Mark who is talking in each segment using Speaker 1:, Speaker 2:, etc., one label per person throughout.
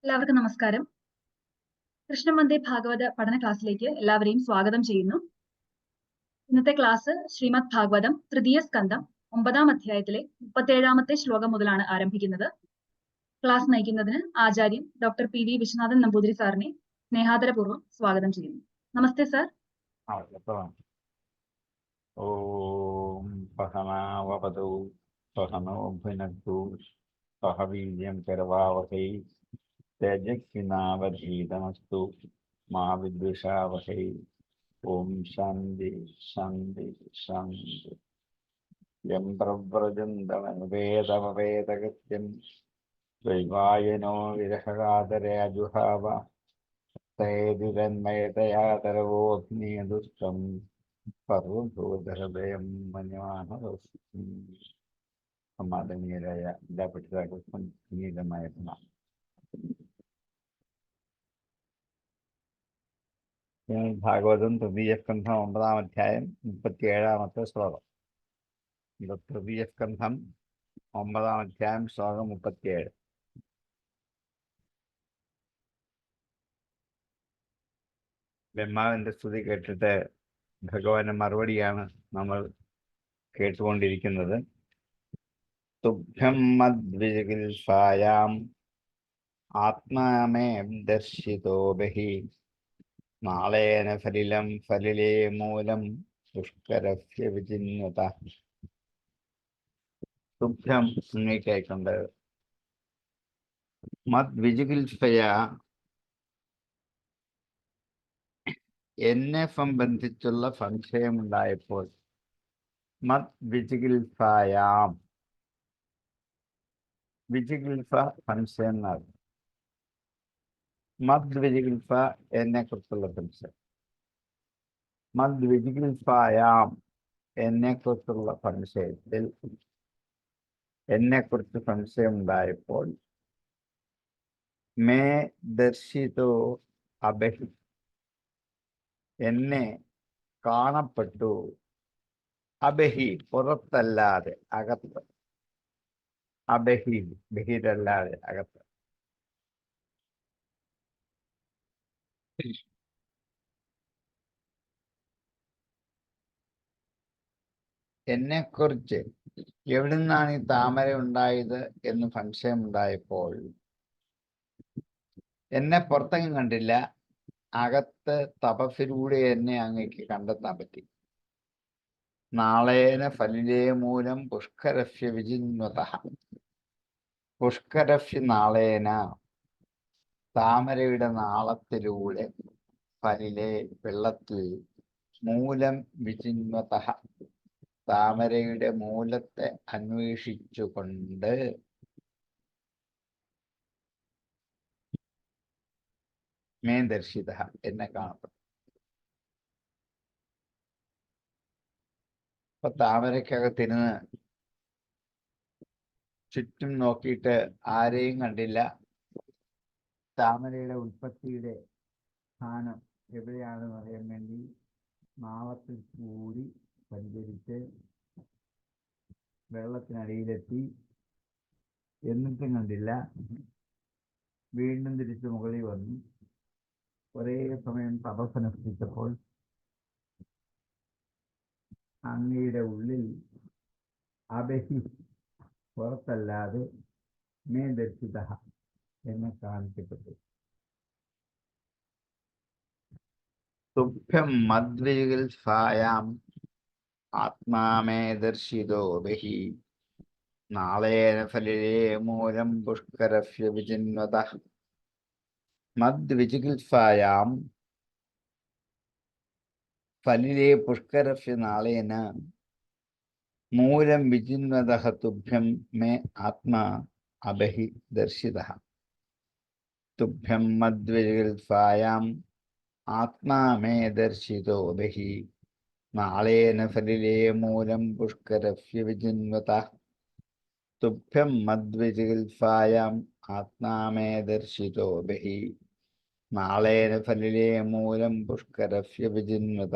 Speaker 1: എല്ലാവർക്കും നമസ്കാരം. കൃഷ്ണമന്ദേ ഭാഗവത പഠന ക്ലാസ്സിലേക്ക് എല്ലാവരെയും സ്വാഗതം ചെയ്യുന്നു. ഇന്നത്തെ ക്ലാസ് ശ്രീമദ് ഭാഗവതം തൃതീയ സ്കന്ധം 9-ാം അധ്യായത്തിലെ 37-ാമത്തെ ശ്ലോകം മുതലാണ് ആരംഭിക്കുന്നത്. ക്ലാസ് നയിക്കുന്നതിന് ആചാര്യൻ ഡോക്ടർ പി.വി. വിശ്വനാഥൻ നമ്പൂതിരി സാറിനെ സ്നേഹാദരപൂർവ്വം സ്വാഗതം ചെയ്യുന്നു. നമസ്തേ സാർ.
Speaker 2: ഓം സഹനാവവതു സഹനോ ഭുനക്തു സഹ വീര്യം കരവാവഹൈ തേജസ്വിനാവധീതമസ്തു മാ വിദ്വിഷാവഹൈ. ഓം ശാന്തി ശാന്തി ശാന്തി. യം പ്രവ്രജന്തമനുവേദമവേദഗത്യം ദ്വൈവായനോ വിരഹകാതരേജുഹാവ തേതിരന്മയതയാതരവോഗ്നിയദുഷ്ടം സർവഭൂതഹൃദയം മന്യമാനോസ്മി. സമാധാനീയരായ എല്ലാ പഠിതാക്കൾക്കും വിനീതമായ പ്രണാമം. ഭാഗവതം തൃതീയ സ്കന്ധം 9-ാം അധ്യായം 37-ാമത്തെ ശ്ലോകം. തൃതീയ സ്കന്ധം 9-ാം അധ്യായം ശ്ലോകം 37. ബ്രഹ്മാവിന്റെ സ്തുതി കേട്ടിട്ട് ഭഗവാന്റെ മറുപടിയാണ് നമ്മൾ കേട്ടുകൊണ്ടിരിക്കുന്നത്. തുഭ്യം മദ്വിജിഗിൽസായാം ആത്മാമേ ദർശിതോ ബഹി നാളേന ഫലിലം ഫലിലേ മൂലം പുഷ്കരസ്യ വിചിന്വത. തുഭ്യം അങ്ങേക്കായിക്കൊണ്ട് മദ്വിജിഗിൽസയാ എന്നെ സംബന്ധിച്ചുള്ള സംശയമുണ്ടായപ്പോൾ, മത് വിജിഗിൽസായാം, വിജിഗിൽസ സംശയം എന്നാണ്. മദ് വിജിഗിൽസ എന്നെ കുറിച്ചുള്ള സംശയം. മദ് വിജിഗിൽസായാം എന്നെ കുറിച്ചുള്ള സംശയത്തിൽ, എന്നെ കുറിച്ച് സംശയമുണ്ടായപ്പോൾ, മേ ദർശിതോ അബഹി എന്നെ കാണപ്പെട്ടു, അബഹി പുറത്തല്ലാതെ അകത്ത്, അബഹി ബഹിരല്ലാതെ അകത്ത്. എന്നെക്കുറിച്ച് എവിടെ നിന്നാണ് ഈ താമര ഉണ്ടായത് എന്ന് സംശയമുണ്ടായപ്പോൾ, എന്നെ പുറത്തെങ്ങും കണ്ടില്ല, അകത്ത് തപസ്സിലൂടെ എന്നെ അങ്ങേക്ക് കണ്ടെത്താൻ പറ്റി. നാളേന ഫലിലേ മൂലം പുഷ്കരസ്യ വിചിന്വത. പുഷ്കരസ്യ നാളേന താമരയുടെ നാളത്തിലൂടെ, ഫലിലെ വെള്ളത്തിൽ, മൂലം വിചിന്വത താമരയുടെ മൂലത്തെ അന്വേഷിച്ചുകൊണ്ട്, മേ ദർശിത എന്നെ കാണപ്പെട്ടു. അപ്പൊ താമരയ്ക്കകത്തിരുന്ന് ചുറ്റും നോക്കിയിട്ട് ആരെയും കണ്ടില്ല. താമരയുടെ ഉൽപ്പത്തിയുടെ സ്ഥാനം എവിടെയാണെന്ന് അറിയാൻ വേണ്ടി നാളത്തിൽ കൂടി സഞ്ചരിച്ച് വെള്ളത്തിനടിയിലെത്തി. എന്നിട്ടും കണ്ടില്ല. വീണ്ടും തിരിച്ച് മുകളിൽ വന്നു. ഒരേ സമയം തപസ്സനുഷ്ഠിച്ചപ്പോൾ അങ്ങയുടെ ഉള്ളിൽ അബഹി പുറത്തല്ലാതെ മേ ദർശിത എന്നെ കാണിക്കപ്പെട്ടു. തുഭ്യം മദ്വിജിഗിൽസായാം ആത്മാമേ ദർശിതോ ബഹി നാളേന ഫലിലേ മൂലം പുഷ്കരസ്യ വിചിന്വത. മദ്വിജിഗിൽസായാം ഫലിലേ പുഷ്കരസ്യ നാളേന മൂലം വിചിന്വത തുഭ്യം മേ ആത്മാ അബഹി ദർശിത. തുഭ്യം മദ്വിജിഗിൽസായാം ആത്മാ മേ ദർശിതോ ബഹി നാളേന ഫലിലേ മൂലം പുഷ്കരസ്യ വിചിന്വത. തുഭ്യം മദ്വിജിഗിൽസായാം ആത്മാ മേ ദർശിതോ ബഹി നാളേന ഫലിലേ മൂലം പുഷ്കരസ്യ വിചിന്വത.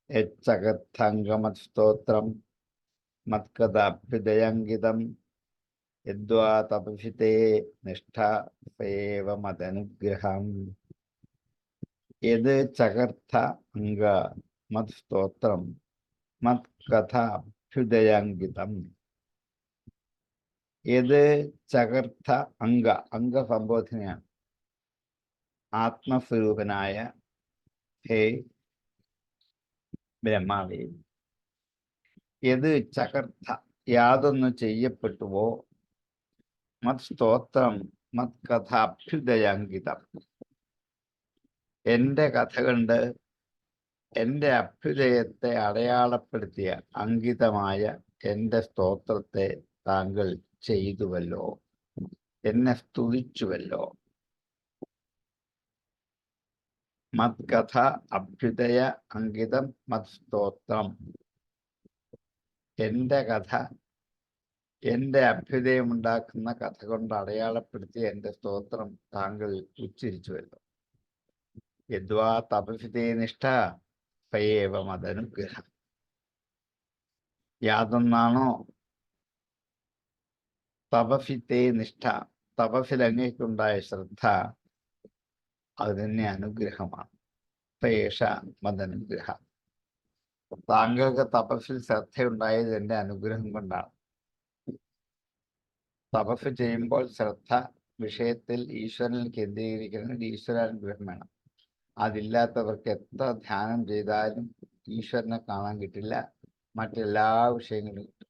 Speaker 2: യച്ചകത്ഥംഗമത് സ്തോത്രം മത്കഥാഭ്യുദയംഗിതം യദ്വാ തപസിതേ നിഷ്ഠ സയേവ മദനുഗ്രഹം യത് ചകർത്ഥ അംഗ മത് സ്തോത്രം മത് കഥ അഭ്യുദയാങ്കിതം. യത് ചകർത്ഥ അംഗ സംബോധനയാണ്. ആത്മസ്വരൂപനായ ഹേ ബ്രഹ്മാവേ, യത് ചകർത്ഥ യാതൊന്നു ചെയ്യപ്പെട്ടുവോ, മത് സ്തോത്രം മത് കഥ അഭ്യുദയാങ്കിതം എന്റെ കഥ കണ്ട് എന്റെ അഭ്യുദയത്തെ അടയാളപ്പെടുത്തിയ അങ്കിതമായ എന്റെ സ്തോത്രത്തെ താങ്കൾ ചെയ്തുവല്ലോ, എന്നെ സ്തുതിച്ചുവല്ലോ. മത് കഥ അഭ്യുദയ അങ്കിതം മത് സ്തോത്രം. എന്റെ കഥ, എന്റെ അഭ്യുദയമുണ്ടാക്കുന്ന കഥ കൊണ്ട് അടയാളപ്പെടുത്തിയ എന്റെ സ്തോത്രം താങ്കൾ ഉച്ചരിച്ചുവല്ലോ. യദ്വാ തപസിതേ നിഷ്ഠ സയേവ മദനുഗ്രഹം. യാതൊന്നാണോ തപസിതേ നിഷ്ഠ, തപസിൽ അങ്ങേക്കുണ്ടായ ശ്രദ്ധ, അത് തന്നെ അനുഗ്രഹമാണ്. പേഷ മദനുഗ്രഹ. താങ്കൾക്ക് തപസ്സിൽ ശ്രദ്ധയുണ്ടായത് എന്റെ അനുഗ്രഹം കൊണ്ടാണ്. തപസ് ചെയ്യുമ്പോൾ ശ്രദ്ധ വിഷയത്തിൽ ഈശ്വരനിൽ കേന്ദ്രീകരിക്കണമെങ്കിൽ ഈശ്വരാനുഗ്രഹം വേണം. അതില്ലാത്തവർക്ക് എത്ര ധ്യാനം ചെയ്താലും ഈശ്വരനെ കാണാൻ കിട്ടില്ല, മറ്റെല്ലാ വിഷയങ്ങളും കിട്ടും.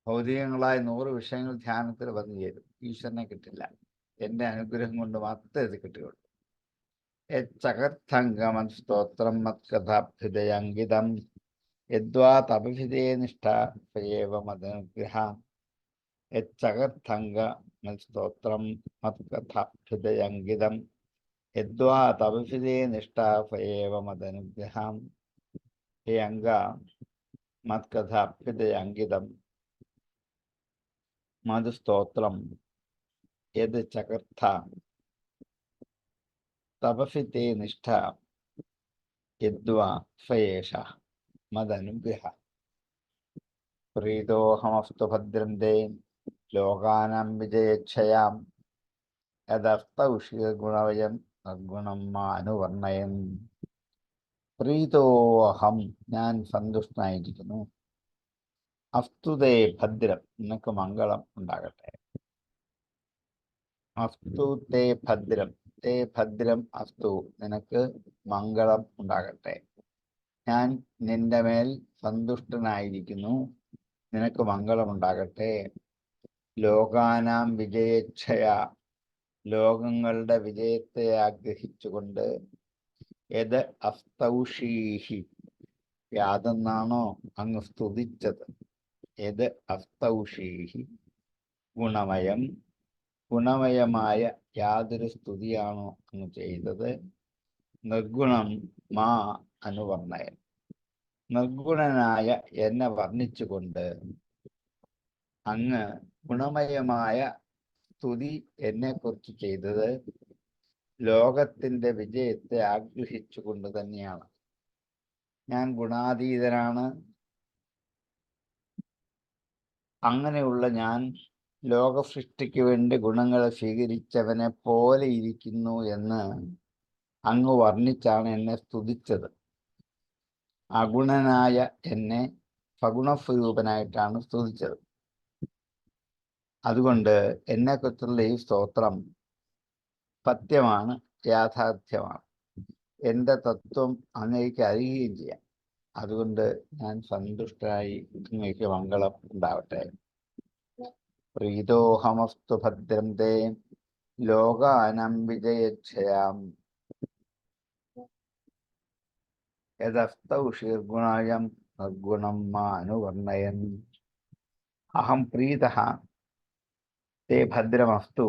Speaker 2: ഭൗതികങ്ങളായ 100 വിഷയങ്ങൾ ധ്യാനത്തിൽ വന്നു ചേരും, ഈശ്വരനെ കിട്ടില്ല. എന്റെ അനുഗ്രഹം കൊണ്ട് മാത്രമേ ഇത് കിട്ടുകയുള്ളൂ. ചകർത്ഥംഗമൻ സ്തോത്രം മത്കഥാഭ്യുദയാങ്കിതം യദ്വാ തപസിതേ നിഷ്ഠ സയേവ മദനുഗ്രഹം. ചകർത്ഥംഗമൻ സ്തോത്രം മത്കഥാഭ്യുദയാങ്കിതം യദ്വാ തപസിതേ നിഷ്ഠ സയേവ മദനുഗ്രഹം. ഹേ അംഗ, മത്കഥാഭ്യുദയാങ്കിതം മധുസ്തോത്രം യത് ചകർത്ഥ തപസിതേ നിഷ്ഠ യദ്വാ സയേഷ മദനുഗ്രഹ. പ്രീതോഹമസ്തു ഭദ്രം തേ ലോകാനാം വിജയച്ഛയാം യദർത്ഥൗഷികഗുണവയം നിർഗുണം മാനുവർണ്ണയൻ. പ്രീതോഹം, ഞാൻ സന്തുഷ്ടനായിരിക്കുന്നു. അസ്തുതേ ഭദ്രം, നിനക്ക് മംഗളം ഉണ്ടാകട്ടെ. അസ്തു തേ ഭദ്രം, തേ ഭദ്രം അസ്തു, നിനക്ക് മംഗളം ഉണ്ടാകട്ടെ. ഞാൻ നിന്റെ മേൽ സന്തുഷ്ടനായിരിക്കുന്നു, നിനക്ക് മംഗളമുണ്ടാകട്ടെ. ലോകാനാം വിജയേച്ഛയ, ലോകങ്ങളുടെ വിജയത്തെ ആഗ്രഹിച്ചുകൊണ്ട്, യത് അസ്തൗഷീഹി, യാതൊന്നാണോ അങ്ങ് സ്തുതിച്ചത്, യത് അസ്തൗഷീഹി ഗുണമയം, ഗുണമയമായ യാതൊരു സ്തുതിയാണോ അങ്ങ് ചെയ്തത്, നിർഗുണം മാ അനുവർണ്ണയൻ, നിർഗുണനായ എന്നെ വർണ്ണിച്ചുകൊണ്ട് അങ്ങ് ഗുണമയമായ സ്തുതി എന്നെക്കുറിച്ച് ചെയ്തത് ലോകത്തിന്റെ വിജയത്തെ ആഗ്രഹിച്ചുകൊണ്ട് തന്നെയാണ്. ഞാൻ ഗുണാതീതനാണ്. അങ്ങനെയുള്ള ഞാൻ ലോകസൃഷ്ടിക്ക് വേണ്ടി ഗുണങ്ങളെ സ്വീകരിച്ചവനെ പോലെ ഇരിക്കുന്നു എന്ന് അങ്ങ് വർണ്ണിച്ചാണ് എന്നെ സ്തുതിച്ചത്. അഗുണനായ എന്നെ സഗുണസ്വരൂപനായിട്ടാണ് സ്തുതിച്ചത്. അതുകൊണ്ട് എന്നെക്കുറിച്ചുള്ള ഈ സ്തോത്രം സത്യമാണ്, യാഥാർത്ഥ്യമാണ്. എൻ്റെ തത്വം അങ്ങേക്ക് അറിയുകയും ചെയ്യാം. അതുകൊണ്ട് ഞാൻ സന്തുഷ്ടനായി അങ്ങേക്ക് മംഗളം ഉണ്ടാവട്ടെ. പ്രീതോഹമസ്തു ഭദ്രം തേ ലോകാനാം വിജയച്ഛയാം യദസ്തൗഷീർഗുണായം നിർഗുണം മാ അനുവർണ്ണയൻ. അഹം പ്രീതഃ തേ ഭദ്രമസ്തു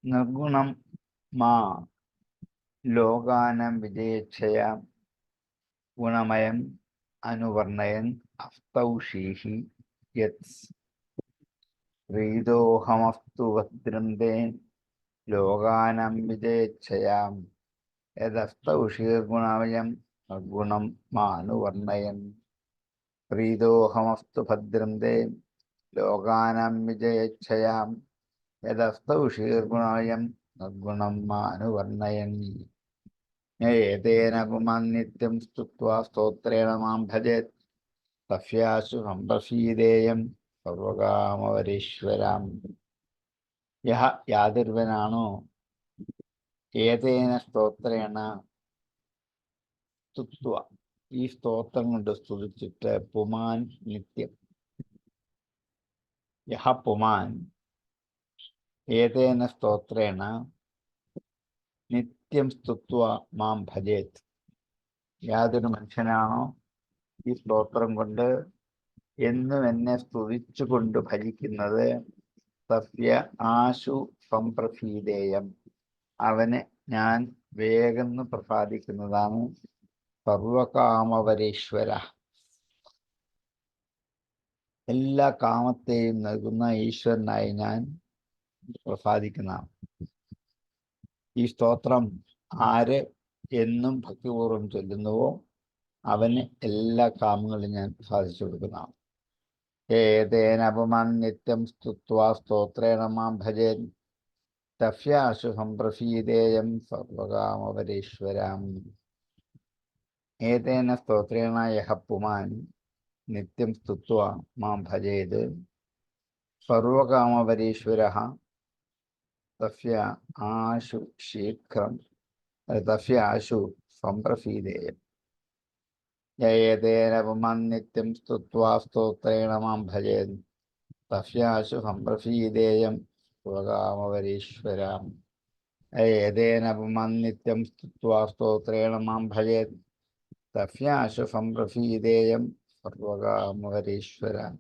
Speaker 2: നിർഗുണം മാ ലോകാനാം വിജയേച്ഛയാം ഗുണമയം അനുവർണ്ണയൻ അസ്തൗഷീഹി യത്. പ്രീതോഹമസ്തു ഭദ്രം തേ ലോകാനാം വിജയേച്ഛയാം യദസ്തൗഷീർഗുണമയം നിർഗുണം മാ അനുവർണ്ണയൻ. പ്രീതോഹമസ്തു ഭദ്രം തേ ലോകാനാം വിജയച്ഛയാം യദസ്തൗഷീർഗുണായം നിർഗുണം മാനുവർണ്ണയൻ ഏതേന പുമാൻ നിത്യം സ്തുത്വാ സ്തോത്രേണ മാം ഭജേത് തസ്യാശു സംപ്രസീദേയം സർവകാമവരീശ്വരാം. യാതൊരുവനാണോ ഏതേന സ്തോത്രേണ സ്തുത്വ, ഈ സ്തോത്രം കൊണ്ട് സ്തുതിച്ചിട്ട്, പുമാൻ നിത്യം, പുമാൻ ഏതേന സ്തോത്രേണ നിത്യം സ്തുത്വ മാം ഭജേത്, യാതൊരു മനുഷ്യനാണോ ഈ സ്തോത്രം കൊണ്ട് എന്നും എന്നെ സ്തുതിച്ചുകൊണ്ട് ഭജിക്കുന്നത്, തസ്യ ആശു സംപ്രസീദേയം, അവന് ഞാൻ വേഗം പ്രസാദിക്കുന്നതാണ്. സർവകാമവരീശ്വര, എല്ലാ കാമത്തെയും നൽകുന്ന ഈശ്വരനായി ഞാൻ പ്രസാദിക്കുന്നതാണ്. ഈ സ്തോത്രം ആര് എന്നും ഭക്തിപൂർവ്വം ചൊല്ലുന്നുവോ അവന് എല്ലാ കാമങ്ങളും ഞാൻ സാധിച്ചു കൊടുക്കുന്നതാണ്. ഏതേന പുമാൻ നിത്യം സ്തുത്വാ സ്തോത്രേണ മാം ഭജേൻ തസ്യാശു സംപ്രസീദേയം സർവകാമവരീശ്വരാം. ഏതേന സ്തോത്രേണ യഃ പുമാൻ നിത്യം സ്തുത്വാ മാം ഭജേത് സർവകാമവരീശ്വരഃ തസ്യ ആശു ശീഘ്രം തസ്യ ആശു സംപ്രസീദേയം. ഏതേന പുമാൻ നിത്യം സ്തുത്വാ സ്തോത്രേണ മാം ഭജേത് തസ്യാശു സംപ്രസീദേയം സർവകാമവരീശ്വരാം. ഏതേന പുമാൻ നിത്യം സ്തുത്വാ സ്തോത്രേണ മാം ഭജേത് തസ്യാശു സംപ്രസീദേയം സർവകാമവരീശ്വരാം.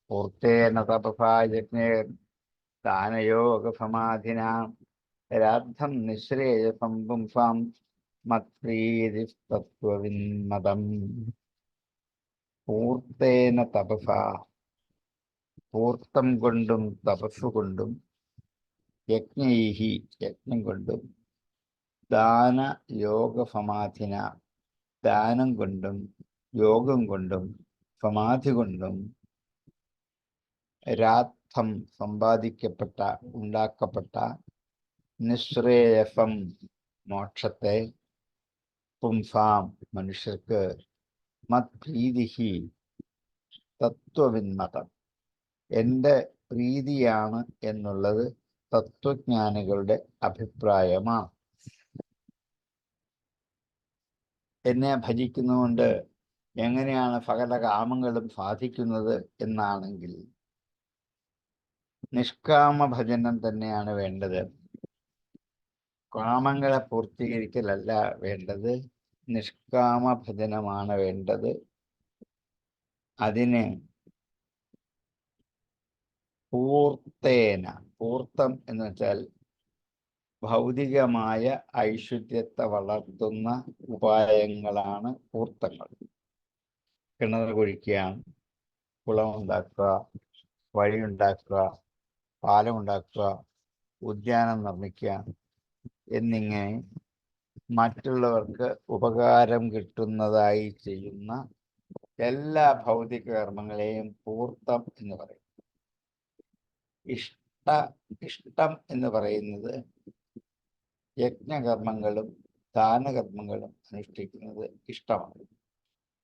Speaker 2: പൂർത്തേന തപസാ യജ്ഞേർ ദാനയോഗസമാധിനാ രാദ്ധം നിശ്രേയസം പുംസാം മത്പ്രീതിസ്തത്വവിന്മതം. പൂർത്തേന തപസാ, പൂർത്തം കൊണ്ടും തപസ്സുകൊണ്ടും, യജ്ഞൈഹി യജ്ഞം കൊണ്ടും, ദാനയോഗസമാധിന ദാനം കൊണ്ടും യോഗം കൊണ്ടും സമാധി കൊണ്ടും, രാദ്ധം സമ്പാദിക്കപ്പെട്ട ഉണ്ടാക്കപ്പെട്ട, നിശ്രേയസം മോക്ഷത്തെ, പുംസാം മനുഷ്യർക്ക്, മത്പ്രീതിഹി തത്വവിന്മതം എൻ്റെ പ്രീതിയാണ് എന്നുള്ളത് തത്വജ്ഞാനികളുടെ അഭിപ്രായമാണ്. എന്നെ ഭജിക്കുന്നതുകൊണ്ട് എങ്ങനെയാണ് സകല കാമങ്ങളും സാധിക്കുന്നത് എന്നാണെങ്കിൽ, നിഷ്കാമ ഭജനം തന്നെയാണ് വേണ്ടത്. കാമങ്ങളെ പൂർത്തീകരിക്കലല്ല വേണ്ടത്, നിഷ്കാമ ഭജനമാണ് വേണ്ടത്. അതിന് പൂർത്തേന, പൂർത്തം എന്ന് വെച്ചാൽ ഭൗതികമായ ഐശ്വര്യത്തെ വളർത്തുന്ന ഉപായങ്ങളാണ് പൂർത്തങ്ങൾ. കിണർ കുഴിക്കുക, കുളമുണ്ടാക്കുക, വഴിയുണ്ടാക്കുക, പാലമുണ്ടാക്കുക, ഉദ്യാനം നിർമ്മിക്കുക എന്നിങ്ങനെ മറ്റുള്ളവർക്ക് ഉപകാരം കിട്ടുന്നതായി ചെയ്യുന്ന എല്ലാ ഭൗതിക കർമ്മങ്ങളെയും പൂർത്തം എന്ന് പറയും. ഇഷ്ടം എന്ന് പറയുന്നത് യജ്ഞകർമ്മങ്ങളും ദാനകർമ്മങ്ങളും അനുഷ്ഠിക്കുന്നത് ഇഷ്ടമാണ്.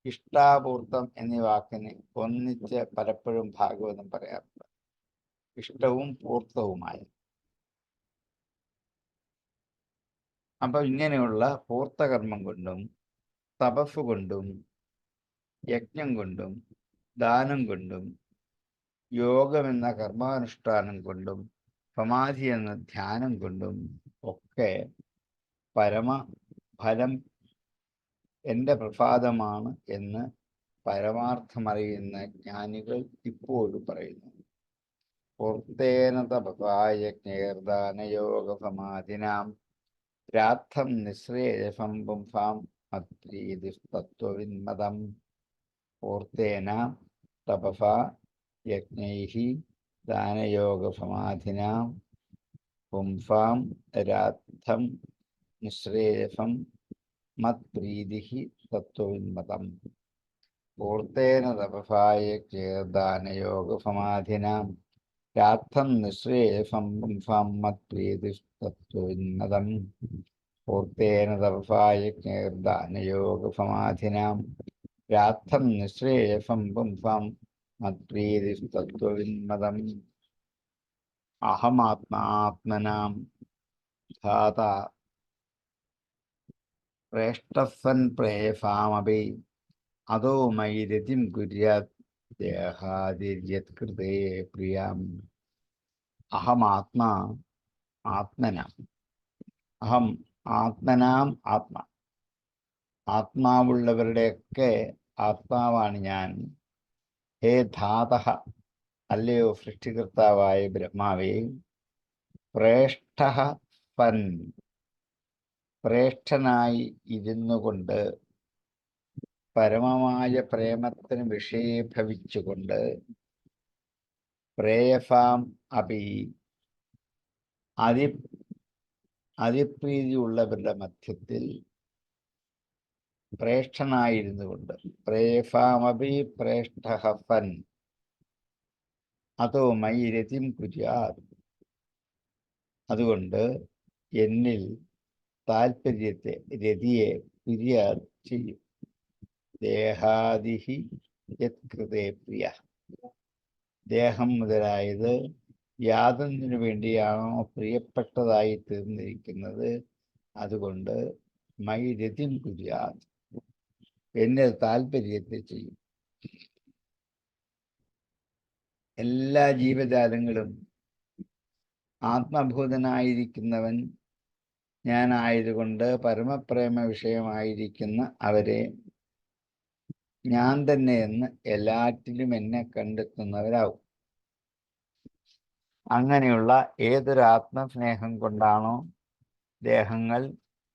Speaker 2: ഇഷ്ടാപൂർത്തം എന്നീ വാക്കിന് ഒന്നിച്ച് പലപ്പോഴും ഭാഗവതം പറയാറുണ്ട്. ഇഷ്ടവും പൂർത്തവുമായ. അപ്പൊ ഇങ്ങനെയുള്ള പൂർത്തകർമ്മം കൊണ്ടും തപസ് കൊണ്ടും യജ്ഞം കൊണ്ടും ദാനം കൊണ്ടും യോഗമെന്ന കർമാനുഷ്ഠാനം കൊണ്ടും സമാധി എന്ന ധ്യാനം കൊണ്ടും ഒക്കെ പരമഫലം എൻ്റെ പ്രസാദമാണ് എന്ന് പരമാർത്ഥമറിയുന്ന ജ്ഞാനികൾ ഇപ്പോഴും പറയുന്നു. പൂർത്തേന തപസായജ്ഞേർദാനയോഗസമാധിനാം രാദ്ധം നിശ്രേയസം പുംസാം മത്പ്രീതിസ്തത്വവിന്മതം. പൂർത്തേന തപസാ യജ്ഞൈഹി ദാനയോഗസമാധിനാം പുംസാം രാദ്ധം നിശ്രേയസം മത്പ്രീതിഹി തത്വവിന്മതം. പൂർത്തേന തപസായ ചേർദാനയോഗസമാധിനാം രാർത്ഥം നിശ്രേയസം പുംസാം മത്പ്രീതിസ്തത്വോന്നതം. പൂർത്തേന തപസായ ചേർദാനയോഗസമാധിനാം രാർത്ഥം നിശ്രേയസം പുംസാം മത്പ്രീതിസ്തത്വോന്നതം. അഹമാത്മാത്മനാം ധാതാ ശ്രേഷ്ഠസ്സൻ പ്രേയസാമപി അതോ മയി രതിം കുര്യാത് ദേഹാദിര്യത്കൃതേ പ്രിയാം. അഹമാത്മാ ആത്മനാം, അഹം ആത്മനാം ആത്മ, ആത്മാവുള്ളവരുടെയൊക്കെ ആത്മാവാണ് ഞാൻ. ഹേ ധാതഃ, അല്ലയോ സൃഷ്ടികർത്താവായ ബ്രഹ്മാവേ. പ്രേഷ്ഠഃ സൻ, ശ്രേഷ്ഠനായി ഇരുന്നു കൊണ്ട്, പരമമായ പ്രേമത്തിന് വിഷയീഭവിച്ചുകൊണ്ട്, പ്രേയസാം അപി, അതിപ്രീതിയുള്ളവരുടെ മധ്യത്തിൽ ശ്രേഷ്ഠനായിരുന്നു കൊണ്ട്, പ്രേയസാമപി ശ്രേഷ്ഠഃ സൻ അതോ മയി രതിം കുര്യാത്, അതുകൊണ്ട് എന്നിൽ താല്പര്യത്തെ, രതിയെ കുര്യാത് ചെയ്യും. ദേഹാദിഹി യത്കൃതേ പ്രിയ, ദേഹം മുതലായത് യാതൊന്നിനു വേണ്ടിയാണോ പ്രിയപ്പെട്ടതായി തീർന്നിരിക്കുന്നത്, അതുകൊണ്ട് മൈ രതിം കുര്യാത്, എന്നിൽ താല്പര്യത്തെ ചെയ്യും. എല്ലാ ജീവജാലങ്ങളും ആത്മഭൂതനായിരിക്കുന്നവൻ ഞാനായതുകൊണ്ട് പരമപ്രേമ വിഷയമായിരിക്കുന്ന അവരെ ഞാൻ തന്നെ എന്ന് എല്ലാറ്റിലും എന്നെ കണ്ടെത്തുന്നവരാവും. അങ്ങനെയുള്ള ഏതൊരു ആത്മസ്നേഹം കൊണ്ടാണോ ദേഹങ്ങൾ,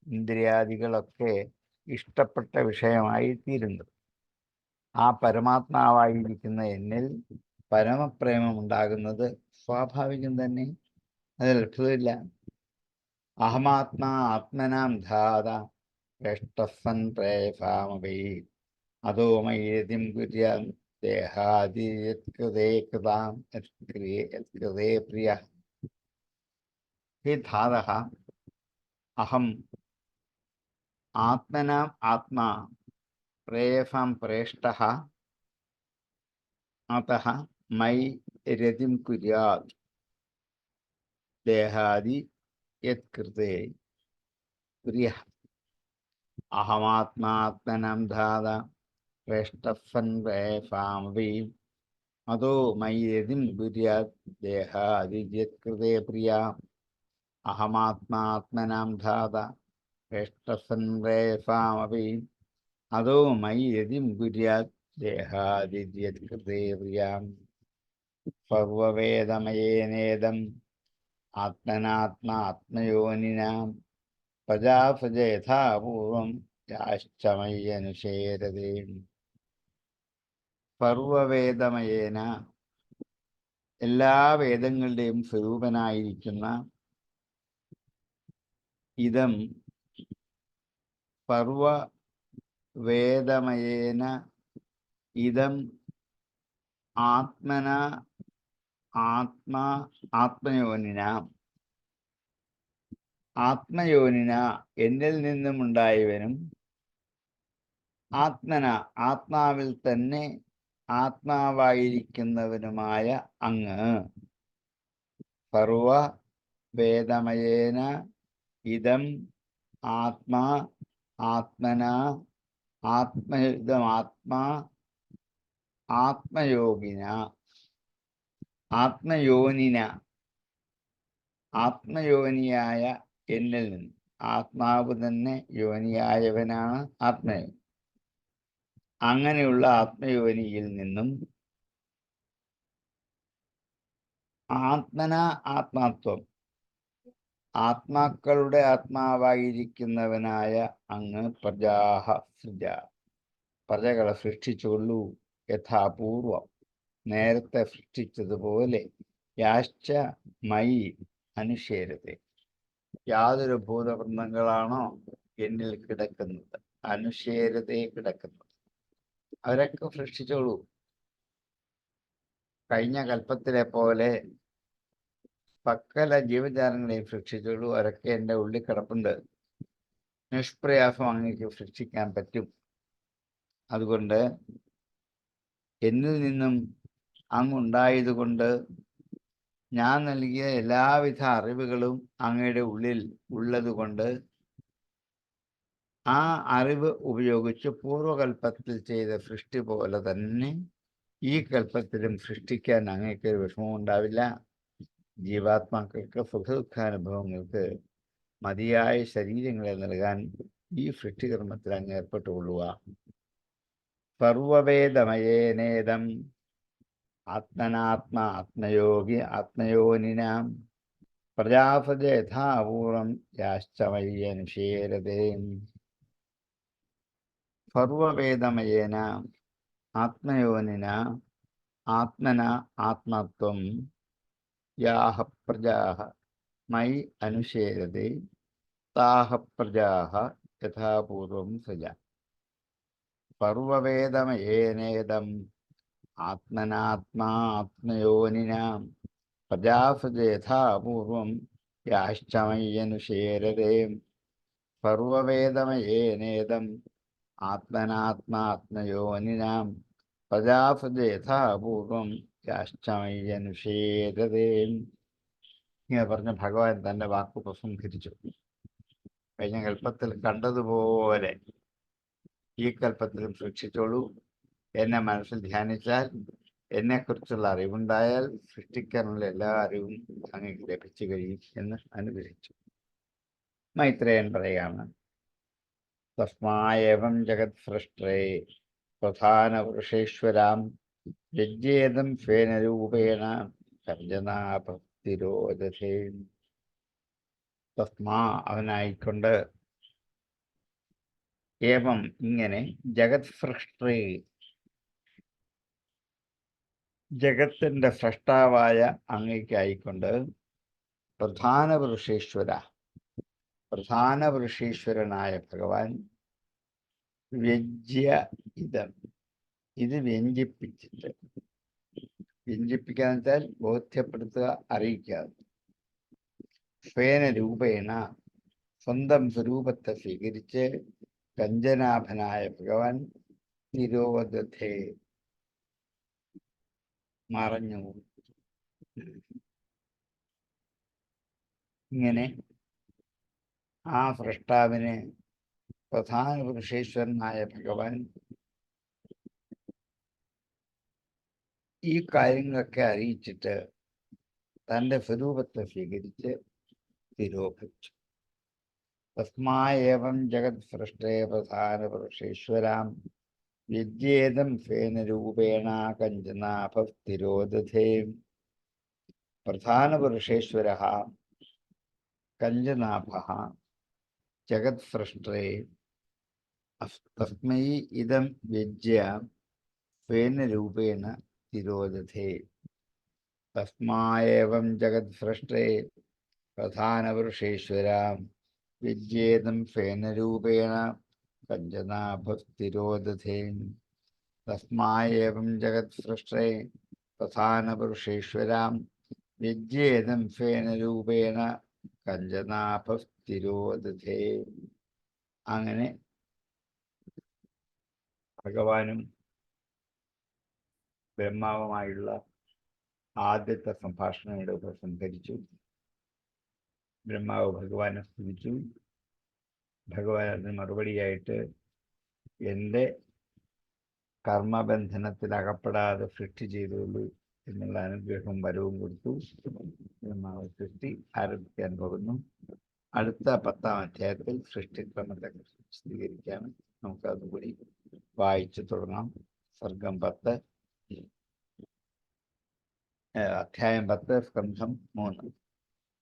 Speaker 2: ഇന്ദ്രിയാദികളൊക്കെ ഇഷ്ടപ്പെട്ട വിഷയമായി തീരുന്നത്, ആ പരമാത്മാവായിരിക്കുന്ന എന്നിൽ പരമപ്രേമം ഉണ്ടാകുന്നത് സ്വാഭാവികം തന്നെ, അതിൽ അത്ഭുതമില്ല. അഹമാത്മാ ആത്മനാം ധാത ശ്രേഷ്ഠസ്സൻ പ്രേയസാമപി അതോ മയി രതിം കുര്യാൻ ദേഹാദിയത്കൃതേ കൃതാം യത്കൃതേ പ്രിയ. ഹേ ധാതഃ, അഹം ആത്മനാം ആത്മാ പ്രേയസാം ശ്രേഷ്ഠഃ അതഃ മയി രതിം കുര്യാത് ദേഹാദി യത്കൃതേ പ്രിയ. അഹമാത്മാത്മനാം ധാത ശ്രേഷ്ഠസ്സൻ പ്രേയസാമപി അതോ മയി രതിം കുര്യാത് ദേഹാദി യത്കൃതേ പ്രിയ. അഹമാത്മാത്മനാം ധാത ശ്രേഷ്ഠസ്സൻ പ്രേയസാമപി അതോ മയി രതിം കുര്യാത് ദേഹാദി യത്കൃതേ പ്രിയ. സർവവേദമയേനേദം ആത്മനാത്മാത്മയോനിനാം പ്രജാസജ യഥാപൂർവം യാശ്ചമയ്യനുശേരതേ. സർവവേദമയേന, എല്ലാ വേദങ്ങളുടെയും സ്വരൂപനായിരിക്കുന്ന ഇതം, സർവവേദമയേന ഇതം ആത്മന ആത്മയോനിന, ആത്മയോനിന എന്നിൽ നിന്നുമുണ്ടായവനും ആത്മന ആത്മാവിൽ തന്നെ ആത്മാവായിരിക്കുന്നവനുമായ അങ്ങ്. സർവവേദമയേന ഇതം ആത്മാ ആത്മന ആത്മയുതമാത്മാ ആത്മയോഗിന ആത്മയോനിന, ആത്മയോനിയായ എന്നിൽ നിന്ന്, ആത്മാവ് തന്നെ യോനിയായവനാണ് ആത്മയോനി. അങ്ങനെയുള്ള ആത്മയോനിയിൽ നിന്നും ആത്മന ആത്മാത്വം, ആത്മാക്കളുടെ ആത്മാവായിരിക്കുന്നവനായ അങ്ങ് പ്രജാഹ സൃജ, പ്രജകളെ സൃഷ്ടിച്ചുകൊള്ളൂ. യഥാപൂർവം, നേരത്തെ സൃഷ്ടിച്ചതുപോലെ. യാശ്ച മയി അനുശേരത്തെ, യാതൊരു ഭൂതവൃന്ദങ്ങളാണോ എന്നിൽ കിടക്കുന്നത്, അനുശേരത്തെ കിടക്കുന്നത്. അവരൊക്കെ സൃഷ്ടിച്ചോളൂ. കഴിഞ്ഞ കൽപ്പത്തിലെ പോലെ സകല ജീവജാലങ്ങളെയും സൃഷ്ടിച്ചോളൂ. അവരൊക്കെ എൻ്റെ ഉള്ളിൽ കിടപ്പുണ്ട്. നിഷ്പ്രയാസം അങ്ങേക്ക് സൃഷ്ടിക്കാൻ പറ്റും. അതുകൊണ്ട് എന്നിൽ നിന്നും അങ്ങുണ്ടായതുകൊണ്ട് ഞാൻ നൽകിയ എല്ലാവിധ അറിവുകളും അങ്ങയുടെ ഉള്ളിൽ ഉള്ളതുകൊണ്ട് ആ അറിവ് ഉപയോഗിച്ച് പൂർവകൽപ്പത്തിൽ ചെയ്ത സൃഷ്ടി പോലെ തന്നെ ഈ കൽപ്പത്തിലും സൃഷ്ടിക്കാൻ അങ്ങേക്ക് ഒരു വിഷമവും ഉണ്ടാവില്ല. ജീവാത്മാക്കൾക്ക് സുഖദുഃഖാനുഭവങ്ങൾക്ക് മതിയായ ശരീരങ്ങളെ നൽകാൻ ഈ സൃഷ്ടികർമ്മത്തിൽ അങ്ങ് ഏർപ്പെട്ടുകൊള്ളുക. സർവവേദമയേനേദം ആത്മനാത്മാ ആത്മയോഗി ആത്മയോനിനാം പ്രജാപതി യഥാപൂർവം യാശ്ചമയ്യനുഷേരതേ. സർവവേദമയേന ആത്മയോനിന ആത്മന ആത്മത്വം യാഹ പ്രജാഃ മയി അനുശേരതേ താഹ പ്രജാഃ യഥാപൂർവം സൃജ. സർവവേദമയേനേദം ആത്മനാത്മാ ആത്മയോനിനാം പ്രജാപതി യഥാപൂർവം യാശ്ചമയ്യനുശേരതേ. സർവവേദമയേനേദം ആത്മനാത്മാ ആത്മയോനിനാം പ്രജാപതി യഥാപൂർവം യാശ്ചമയ്യനുശേരതേ. ഇങ്ങനെ പറഞ്ഞ ഭഗവാൻ തൻ്റെ വാക്ക് പ്രസംഹരിച്ചു. കഴിഞ്ഞ കൽപ്പത്തിൽ കണ്ടതുപോലെ ഈ കൽപ്പത്തിലും സൃഷ്ടിച്ചോളൂ. എന്നെ മനസ്സിൽ ധ്യാനിച്ചാൽ, എന്നെക്കുറിച്ചുള്ള അറിവുണ്ടായാൽ സൃഷ്ടിക്കാനുള്ള എല്ലാ അറിവും അങ്ങേക്ക് ലഭിച്ചു കഴിയും എന്ന് അനുഗ്രഹിച്ചു. മൈത്രേയൻ പറയുകയാണ്, തസ്മായേവം ജഗത് സൃഷ്ടേ പ്രധാനപുരുഷേശ്വരാം യജ്ഞേദം സ്വേനരൂപേണ സർജനാഭക്തിരോധേ. തസ്മാ അവനായിക്കൊണ്ട് ഏവം ഇങ്ങനെ ജഗത് സൃഷ്ടേ ജഗത്തിന്റെ സൃഷ്ടാവായ അങ്ങേക്കായിക്കൊണ്ട് പ്രധാനപുരുഷേശ്വരനായ ഭഗവാൻ വ്യജ്യ ഇതം ഇത് വ്യഞ്ജിപ്പിച്ചിട്ട്, വ്യഞ്ജിപ്പിക്കാന്ന് വെച്ചാൽ ബോധ്യപ്പെടുത്തുക, അറിയിക്കുക. സ്വേന രൂപേണ സ്വന്തം സ്വരൂപത്തെ സ്വീകരിച്ച് കഞ്ചനാഭനായ ഭഗവാൻ തിരോധത്തെ മറഞ്ഞു. ഇങ്ങനെ ആ സൃഷ്ടാവിനെ പ്രധാന പുരുഷേശ്വരനായ ഭഗവാൻ ഈ കാര്യങ്ങളൊക്കെ അറിയിച്ചിട്ട് തൻ്റെ സ്വരൂപത്തെ സ്വീകരിച്ച് തിരോഭിച്ചു. തസ്മായേവം ജഗത് സൃഷ്ടേ പ്രധാന പുരുഷേശ്വരാം വിദ്യേദം സ്വേന രൂപേണ കഞ്ചനാഭക്തിരോധേ. പ്രധാന പുരുഷേശ്വര കഞ്ചനാഭ ജഗത് സൃഷ്ടേ തസ്മൈ ഇദം വ്യജ്യ സ്വേന രൂപേണ തിരോധേ. തസ്മായേവം ജഗത് സൃഷ്ടേ പ്രധാന പുരുഷേശ്വരാം വിദ്യേദം സ്വേന രൂപേണ കഞ്ചനാഭക്തിരോധേ. തസ്മായേവം ജഗത് സൃഷ്ടേ പ്രധാന പുരുഷേശ്വരാം വിദ്യേദം സ്വേന രൂപേണ കഞ്ചനാഭക്തിരോധേ. അങ്ങനെ ഭഗവാനും ബ്രഹ്മാവുമായുള്ള ആദ്യത്തെ സംഭാഷണങ്ങളുടെ ഉപസംഹരിച്ചു. ബ്രഹ്മാവ് ഭഗവാനെ സ്തുതിച്ചു. ഭഗവാൻ അതിന് മറുപടിയായിട്ട് എൻ്റെ കർമ്മബന്ധനത്തിൽ അകപ്പെടാതെ സൃഷ്ടി ചെയ്തുള്ളൂ എന്നുള്ള അനുഗ്രഹവും വരവും കൊടുത്തു. ബ്രഹ്മാവ് സൃഷ്ടി ആരംഭിക്കാൻ പോകുന്നു. അടുത്ത 10-ാം അധ്യായത്തിൽ സൃഷ്ടിക്രമത്തെ വിശദീകരിക്കാൻ നമുക്കതുകൂടി വായിച്ചു തുടങ്ങാം. സർഗം 10, അധ്യായം 10, സ്കന്ധം 3.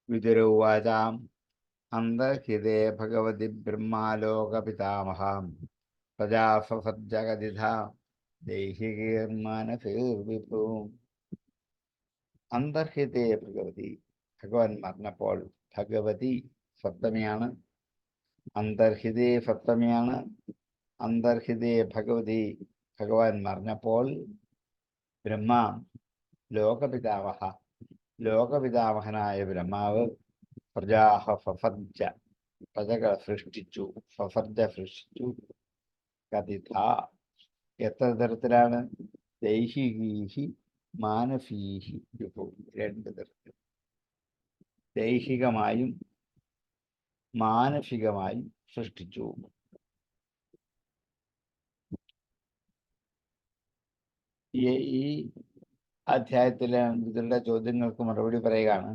Speaker 2: വിദുരൗവാചാം അന്തർഹിതേ ഭഗവതി ബ്രഹ്മാലോകപിതാമഹാം പ്രജാസസജ്ജഗതിധ ദൈഹികീർമാനസീർവിഭൂം. അന്തർഹിതേ ഭഗവതി, ഭഗവാൻ പറഞ്ഞപ്പോൾ ഭഗവതി സപ്തമിയാണ്, അന്തർഹിതേ സപ്തമിയാണ്. അന്തർഹിതേ ഭഗവതി ഭഗവാൻ പറഞ്ഞപ്പോൾ ബ്രഹ്മ ലോകപിതാമഹനായ ബ്രഹ്മാവ് പ്രജാഹ ഫഫർജ പ്രജകളെ സൃഷ്ടിച്ചു. സൃഷ്ടിച്ചു. കഥിത എത്ര തരത്തിലാണ്? ദൈഹികീഹി മാനസീഹി വിഭു. 2 തരത്തിൽ, ദൈഹികമായും മാനസികമായും സൃഷ്ടിച്ചു. ഈ അധ്യായത്തിലെ ഇതിലുള്ള ചോദ്യങ്ങൾക്ക് മറുപടി പറയുകയാണ്.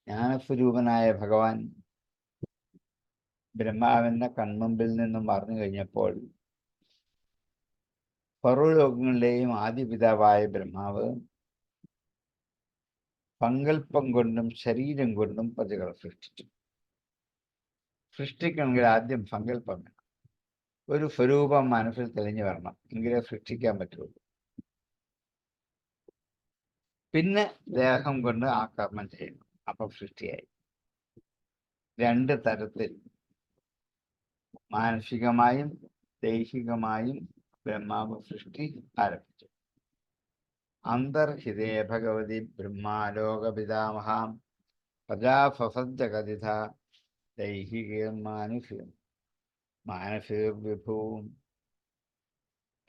Speaker 2: ജ്ഞാനസ്വരൂപനായ ഭഗവാൻ ബ്രഹ്മാവിന്റെ കൺമുമ്പിൽ നിന്നും മറഞ്ഞു കഴിഞ്ഞപ്പോൾ സർവ്വലോകങ്ങളുടെയും ആദിപിതാവായ ബ്രഹ്മാവ് സങ്കല്പം കൊണ്ടും ശരീരം കൊണ്ടും പ്രജകളെ സൃഷ്ടിച്ചു. സൃഷ്ടിക്കണമെങ്കിൽ ആദ്യം സങ്കല്പം വേണം. ഒരു സ്വരൂപം മനസ്സിൽ തെളിഞ്ഞു വരണം, എങ്കിലേ സൃഷ്ടിക്കാൻ പറ്റുള്ളൂ. പിന്നെ ദേഹം കൊണ്ട് ആ കർമ്മം ചെയ്യണം, അപ്പൊ സൃഷ്ടിയായി. 2 തരത്തിൽ, മാനസികമായും ദൈഹികമായും ബ്രഹ്മാവ് സൃഷ്ടി ആരംഭിച്ചു. അന്തർഹിതേ ഭഗവതി ബ്രഹ്മാലോകപിതാമഹാം പ്രജാഫസജ്ജകഥിത ദൈഹികം മാനസികം വിഭുവും.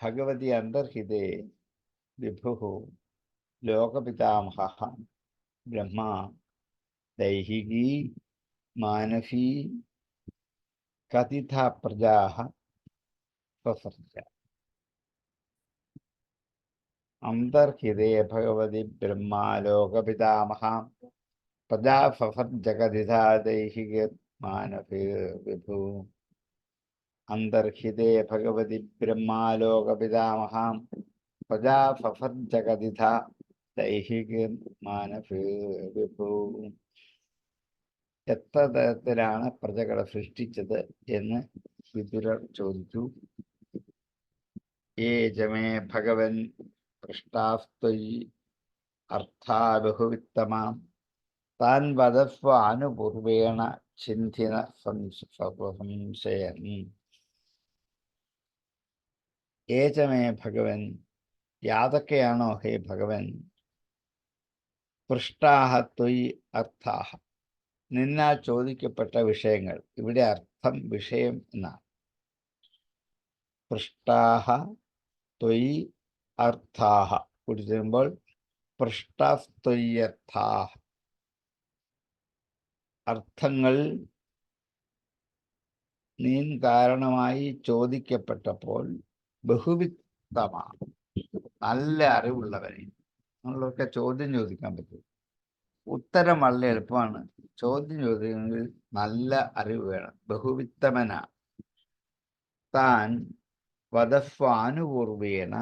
Speaker 2: ഭഗവതി അന്തർഹിതേ വിഭു ലോകപിതാമഹ ബ്രഹ്മ ദൈഹികീ മാനസീ കഥിത പ്രജാഃ സസർജ. അന്തർഹിതേ ഭഗവതി ബ്രഹ്മാലോകപിതാമഹ പ്രജാഫസർജകഥിത ദൈഹിക മാനസീ വിഭു. അന്തർഹിതേ ഭഗവതി ബ്രഹ്മാലോകപിതാമഹ പ്രജാഫസർജകഥിത ദൈഹിക മാനസീ വിഭു. എത്ര തരത്തിലാണ് പ്രജകളെ സൃഷ്ടിച്ചത് എന്ന് വിദുരർ ചോദിച്ചു. ഏജമേ ഭഗവൻ പൃഷ്ടാസ്ത്വയി അർത്ഥാ ബഹുവിത്തമാം താൻ വദസ്വ അനുപൂർവേണ ചിന്തിന സംശയൻ. ഏജമേ ഭഗവൻ, യാതൊക്കെയാണോ ഹേ ഭഗവൻ, പൃഷ്ടാഹ ത്വയി അർത്ഥാഹ, നിന്നാൽ ചോദിക്കപ്പെട്ട വിഷയങ്ങൾ. ഇവിടെ അർത്ഥം വിഷയം എന്നാണ്. പൃഷ്ടാഹ ത്വയി അർത്ഥാഹ കൂടി ചേരുമ്പോൾ പൃഷ്ടാസ്ത്വയ്യർത്ഥാഹ, അർത്ഥങ്ങൾ നീ കാരണമായി ചോദിക്കപ്പെട്ടപ്പോൾ ബഹുവിത്തമാണ്, നല്ല അറിവുള്ളവരെ. നമ്മളൊക്കെ ചോദ്യം ചോദിക്കാൻ പറ്റും, ഉത്തരം വളരെ എളുപ്പമാണ്. ചോദ്യം ചോദിക്കണമെങ്കിൽ നല്ല അറിവ് വേണം. ബഹുവിത്തമന താൻ വദസ്വാനുപൂർവേണ,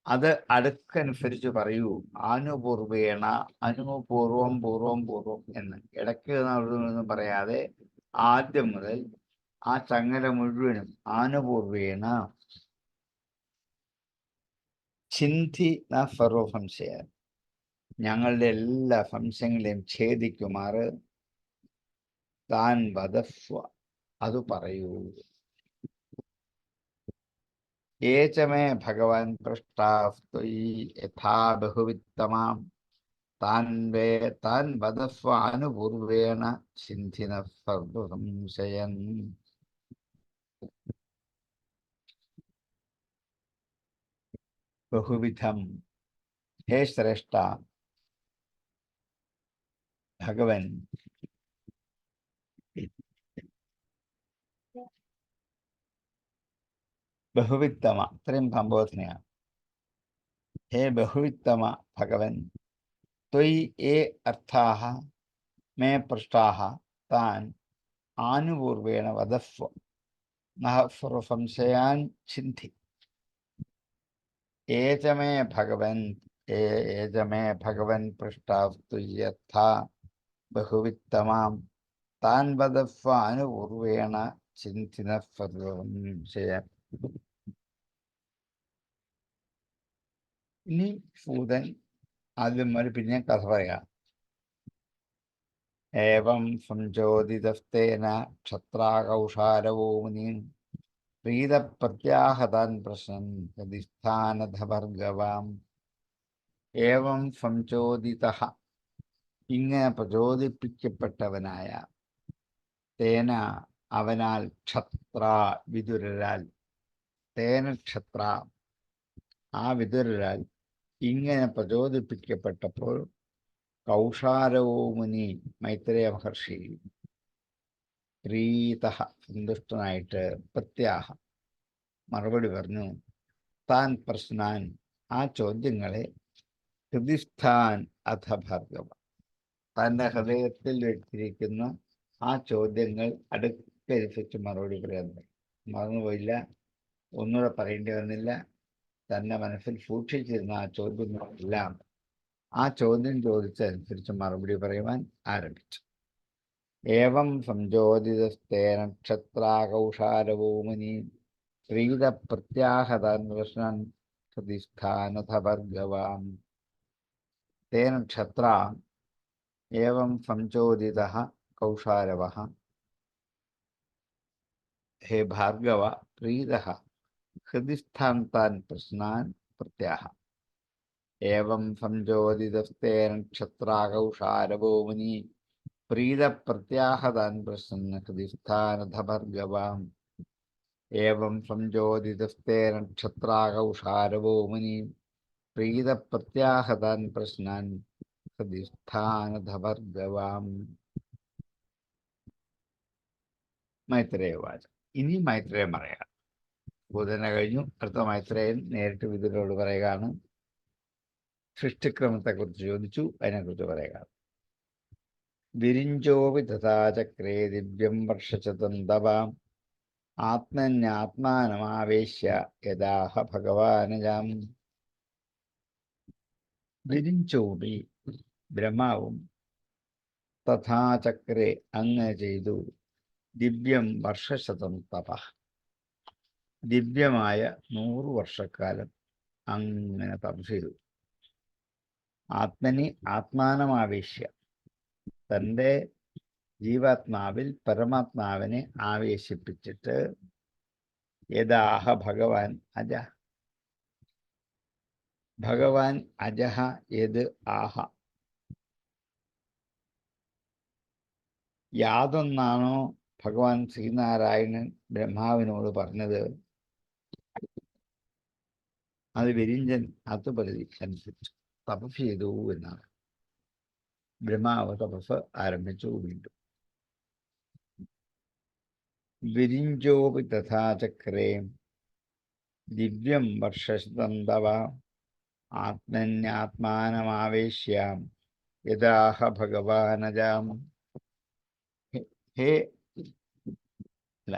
Speaker 2: അത് അടുക്കനുസരിച്ച് പറയൂ. ആനുപൂർവേണ, അനുപൂർവം പൂർവം പൂർവം എന്ന് ഇടയ്ക്ക് നടന്നു പറയാതെ ആദ്യം മുതൽ ആ ചങ്ങല മുഴുവനും ആനുപൂർവേണ ചിന്തി ന സർവസംശയ, ഞങ്ങളുടെ എല്ലാ സംശയങ്ങളെയും ഛേദിക്കുമാറ് താൻ വദസ്വ, അത് പറയൂ. ഏചമേ ഭഗവാൻ പൃഷ്ടാസ്ത്വയി യഥാ ബഹുവിത്തമാം താൻ വദസ്വ അനുപൂർവേണ ചിന്തിന സർവസംശയൻ. ബഹുവിധം, ഹേ ശ്രേഷ്ഠ ഭഗവൻ, ബഹുവിത്തമ, ഇത്രയും സംബോധനയാണ്. ഹേ ബഹുവിത്തമ ഭഗവൻ, ത്വയി ഏ അർത്ഥാഹ മേ പൃഷ്ടാഹ താൻ ആനുപൂർവേണ വദസ്വ നഹ സർവസംശയാൻ ചിന്തി. ഏചമേ ഭഗവൻ, ഏചമേ ഭഗവൻ പൃഷ്ടാസ്ത്വയഥാ ബഹുവിത്തമാം താൻ വദസ്വ അനുപൂർവേണ ചിന്തിന സർവസംശയാൻ. ഇനി സൂതൻ ആദ്യം മുതൽ പിന്നെ കഥ പറയാം. ഏവം സംചോദിതസ്തേന ക്ഷത്രാകൗഷാരവോ മുനി പ്രീതപ്രത്യാഹതാൻ പ്രശ്നം ഹൃദിസ്ഥാനധവർഗവാം ഏവം സംചോദിതഃ ഇങ്ങനെ പ്രചോദിപ്പിക്കപ്പെട്ടവനായ തേന അവനാൽ ക്ഷത്ര വിതുരരാൽ തേന ക്ഷത്ര ആ വിതുരരാൽ ഇങ്ങനെ പ്രചോദിപ്പിക്കപ്പെട്ടപ്പോൾ കൗഷാരവോ മുനി മൈത്രേയ മഹർഷി പ്രീതഃ സന്തുഷ്ടനായിട്ട് പ്രത്യാഹ മറുപടി പറഞ്ഞു താൻ പ്രശ്നാൻ ആ ചോദ്യങ്ങളെ ഹൃദിസ്ഥാൻ അഥ ഭാർഗവ തൻ്റെ ഹൃദയത്തിൽ വെച്ചിരിക്കുന്ന ആ ചോദ്യങ്ങൾ അടുക്കരിപ്പിച്ച് മറുപടി പറയാൻ മറന്നുപോയില്ല, ഒന്നുകൂടെ പറയേണ്ടി വന്നില്ല. തൻ്റെ മനസ്സിൽ സൂക്ഷിച്ചിരുന്ന ആ ചോദ്യങ്ങളെല്ലാം ആ ചോദ്യം ചോദിച്ചതനുസരിച്ച് മറുപടി പറയുവാൻ ആരംഭിച്ചു. ഏവം സംചോദിതസ്തേന ക്ഷത്രാകൗഷാരവോ മുനി പ്രീതപ്രത്യാഹതാൻ പ്രശ്നാൻ ഹൃദിസ്ഥാനഥ ഭർഗവാൻ തേന ക്ഷത്ര ഏവം സംചോദിതഃ കൗഷാരവഃ ഹേ ഭാർഗവ പ്രീതഃ ഹൃദിസ്ഥാൻ താൻ പ്രശ്നാൻ പ്രത്യാഹ ഏവം സംചോദിതസ്തേന ക്ഷത്രാകൗഷാരവോ മുനി പ്രീതപ്രത്യാഹതാൻ പ്രശ്നൻ ഹൃദിസ്ഥാനഥ ഭർഗവാം ഏവം സംചോദിതസ്തേന ക്ഷത്രാകൗഷാരവോ മുനി പ്രീതപ്രത്യാഹതാൻ പ്രശ്നാൻ ഹൃദിസ്ഥാനഥ ഭർഗവാം. മൈത്രേയ വാച. ഇനി മൈത്രേയൻ പറയാം. ബുധന കഴിഞ്ഞു, അടുത്ത മൈത്രേയൻ നേരിട്ട് വിതുരരോട് പറയുകയാണ്. സൃഷ്ടിക്രമത്തെക്കുറിച്ച് ചോദിച്ചു, അതിനെക്കുറിച്ച് പറയുകയാണ്. വിരിഞ്ചോപി തഥാചക്രേ ദിവ്യം വർഷശതം തവാം ആത്മന്യാത്മാനമാവേശ്യ യഥാഹ ഭഗവാനജാം. വിരിഞ്ചോപി ബ്രഹ്മാവും തഥാചക്രേ അങ്ങനെ ചെയ്തു ദിവ്യം വർഷശതം തപ ദിവ്യമായ 100 വർഷക്കാലം അങ്ങനെ തപസ് ചെയ്തു. ആത്മനി ആത്മാനമാവേശ്യ തൻ്റെ ജീവാത്മാവിൽ പരമാത്മാവിനെ ആവേശിപ്പിച്ചിട്ട് യഥാഹ ഭഗവാൻ അജ ഭഗവാൻ അജഹ യത് ആഹ യാതൊന്നാണോ ഭഗവാൻ ശ്രീനാരായണൻ ബ്രഹ്മാവിനോട് പറഞ്ഞത് അത് വിരിഞ്ചൻ അതുപരിധി അനുസരിച്ചു തപസ് ചെയ്തു എന്നാണ്. ബ്രഹ്മാവ് തപസ് ആരംഭിച്ചു. വീണ്ടും വിരിഞ്ചോപി തഥാചക്രേ ദിവ്യം വർഷശതം തവ ആത്മന്യാത്മാനമാവേശ്യാം യഥാഹ ഭഗവാനജാം. ഹേ അല്ല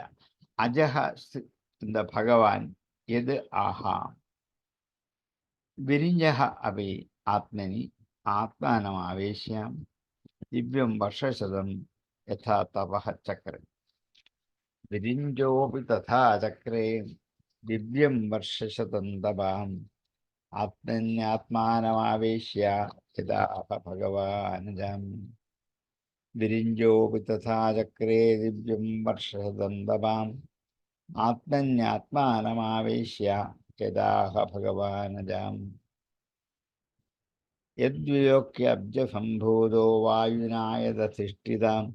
Speaker 2: അജഹ എന്താ ഭഗവാൻ യത് ആഹ വിരിഞ്ചഹ അപി ആത്മനി ആത്മാനമാവേശ്യാം ദിവ്യം വർഷശതം യഥാ തപഃ ചക്രേ. വിരിഞ്ചോപി തഥാ ചക്രേ ദിവ്യം വർഷശതം തപാം ആത്മന്യാത്മാനമാവേശ്യ യഥാഹ ഭഗവാനജാം. വിരിഞ്ചോപി തഥാ ചക്രേ ദിവ്യം വർഷശതം തപാം ആത്മന്യാത്മാനമാവേശ്യ യഥാഹ ഭഗവാനജാം. യദ്വിലോക്യ അബ്ജസംഭൂതോ വായുനായതധിഷ്ഠിതാം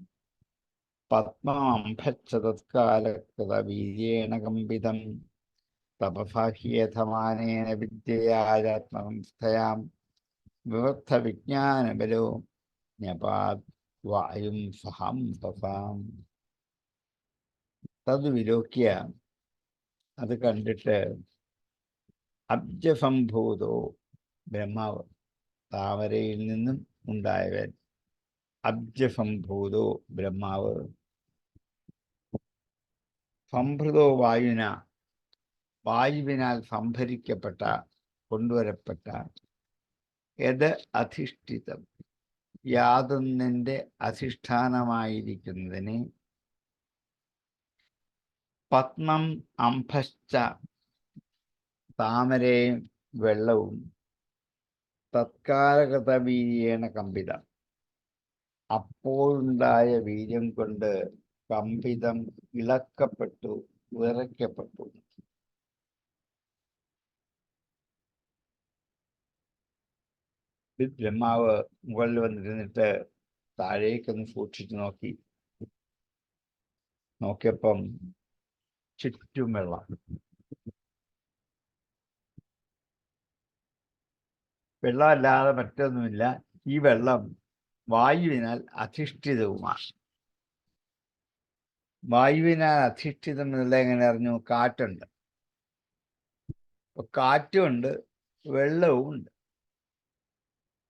Speaker 2: പത്മമംഭച്ഛ തത്കാലകൃതവീര്യേണ കമ്പിതം തപസാഹ്യേഥമാനേന വിദ്യയാത്മസംസ്ഥയാം വിവർത്ഥവിജ്ഞാനബലോ ന്യപാത് വായും സഹംസസാം. തത് വിലോക്യ അത് കണ്ടിട്ട് അബ്ജസംഭൂതോ ബ്രഹ്മാവ് താമരയിൽ നിന്നും ഉണ്ടായവൻ അബ്ജസംഭൂതോ ബ്രഹ്മാവ് സംഭൃതോ വായുന വായുവിനാൽ സംഭരിക്കപ്പെട്ട കൊണ്ടുവരപ്പെട്ട യത് അധിഷ്ഠിതം യാതൊന്നിൻ്റെ അധിഷ്ഠാനമായിരിക്കുന്നതിനെ പത്മം അംഭശ്ച താമരയും വെള്ളവും തത്കാലകൃത വീര്യേണ കമ്പിതം അപ്പോഴുണ്ടായ വീര്യം കൊണ്ട് കമ്പിതം ഇളക്കപ്പെട്ടു വിറയ്ക്കപ്പെട്ടു. ബ്രഹ്മാവ് മുകളിൽ വന്നിരുന്നിട്ട് താഴേക്കൊന്ന് സൂക്ഷിച്ചു നോക്കിയപ്പം ചുറ്റും വെള്ളം. വെള്ളമല്ലാതെ മറ്റൊന്നുമില്ല. ഈ വെള്ളം വായുവിനാൽ അധിഷ്ഠിതവുമാണ്. വായുവിനാൽ അധിഷ്ഠിതം എന്നുള്ള എങ്ങനെ അറിഞ്ഞു? കാറ്റുണ്ട്. കാറ്റുമുണ്ട്, വെള്ളവും ഉണ്ട്.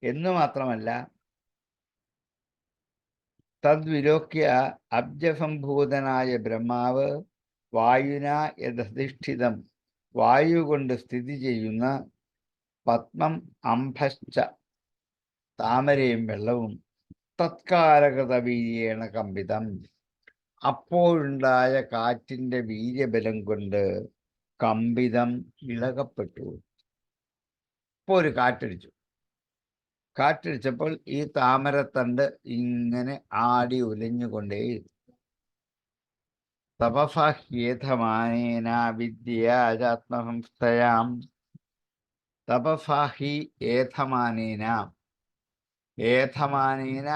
Speaker 2: എന്ന് മാത്രമല്ല, തദ്വിലോക്യ അബ്ജസംഭൂതനായ ബ്രഹ്മാവ് വായുന യഥധിഷ്ഠിതം, വായു കൊണ്ട് സ്ഥിതി ചെയ്യുന്ന പത്മം അംഭശ്ച, താമരയും വെള്ളവും തത്കാലകൃത വീര്യേണ കമ്പിതം, അപ്പോഴുണ്ടായ കാറ്റിന്റെ വീര്യബലം കൊണ്ട് കമ്പിതം, ഇളകപ്പെട്ടു. ഇപ്പോൾ ഒരു കാറ്റടിച്ചപ്പോൾ ഈ താമരത്തണ്ട് ഇങ്ങനെ ആടി ഉലഞ്ഞുകൊണ്ടേയിരുന്നു. തപസാഹ്യേധമാനേന വിദ്യയാത്മസംസ്ഥയാം, തപസാഹി ഏധമാനേന, ഏധമാനേന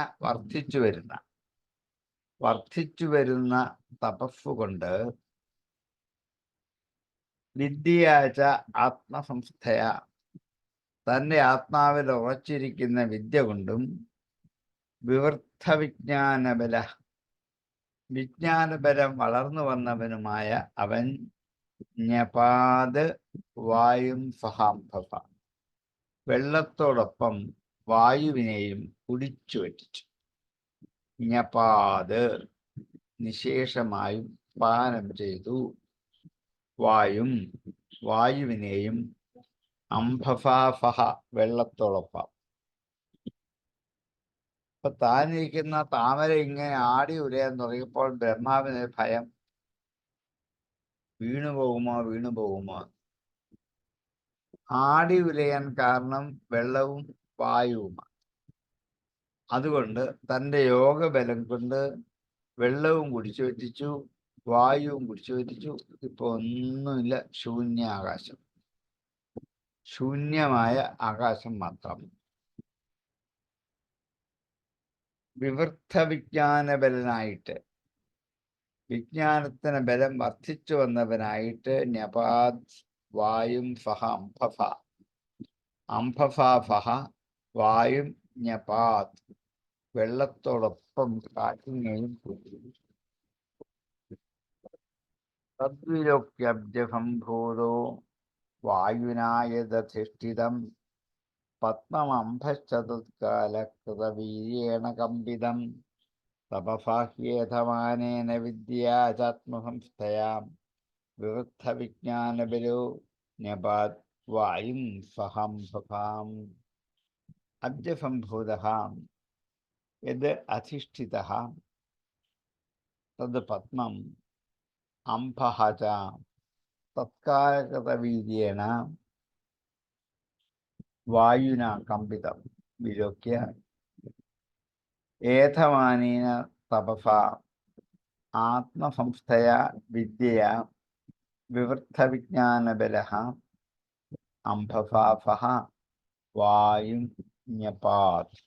Speaker 2: വർദ്ധിച്ചു വരുന്ന തപസ്സുകൊണ്ട്, വിദ്യയാച ആത്മസംസ്ഥയ, തൻ്റെ ആത്മാവിൽ ഉറച്ചിരിക്കുന്ന വിദ്യ കൊണ്ടും, വിവൃദ്ധ വിജ്ഞാനബലം വളർന്നു വന്നവനുമായ അവൻ ജ്ഞപാത് വായും സഹാംഭവ, വെള്ളത്തോടൊപ്പം വായുവിനെയും കുടിച്ചു വറ്റിച്ചു. ജ്ഞപാത്, നിശേഷമായും പാനം ചെയ്തു. വായുവിനെയും അംഭഫാഫഹ, വെള്ളത്തോടൊപ്പം. അപ്പൊ താനിരിക്കുന്ന താമര ഇങ്ങനെ ആടി ഉലയാൻ തുടങ്ങിയപ്പോൾ ബ്രഹ്മാവിന് ഭയം. വീണുപോകുമോ? ആടി ഉലയാൻ കാരണം വെള്ളവും വായുവുമാണ്. അതുകൊണ്ട് തൻ്റെ യോഗബലം കൊണ്ട് വെള്ളവും കുടിച്ചു വറ്റിച്ചു, വായുവും കുടിച്ചു വറ്റിച്ചു. ഇപ്പൊ ഒന്നുമില്ല, ശൂന്യമായ ആകാശം മാത്രം. വിവൃദ്ധ വിജ്ഞാനബലനായിട്ട്, വിജ്ഞാനത്തിന് ബലം വർദ്ധിച്ചു വന്നവനായിട്ട്, ന്യപാത് വായും സഹ അംഭഫാഫഹ, വായും ന്യപാത്, വെള്ളത്തോടൊപ്പം കാറ്റിനെയും തദ്വിലോക്യബ്ജസംഭൂതോ വായുനായതധിഷ്ഠിതം, പത്മമംഭശ്ചതുത്കാലകൃതവീര്യേണ കമ്പിതം, തപസാഹ്യേധമാനേന വിദ്യയാചാത്മസംസ്ഥയാം, വിവൃദ്ധ വിജ്ഞാനബലോ ന്യപാത് വായും സഹംഭവാം. അബ്ജസംഭൂതഃ യത് അധിഷ്ഠിതഃ തത് പത്മം അംഭഃ ച തത്കാലകൃതവീര്യേണ വായുന കമ്പിതം വിലോക്യ ഏധമാനേന തപസാ ആത്മസംസ്ഥയാ വിദ്യയാ വിവൃദ്ധ വിജ്ഞാനബലഃ അംഭഫാഫഃ വായും ന്യപാത്.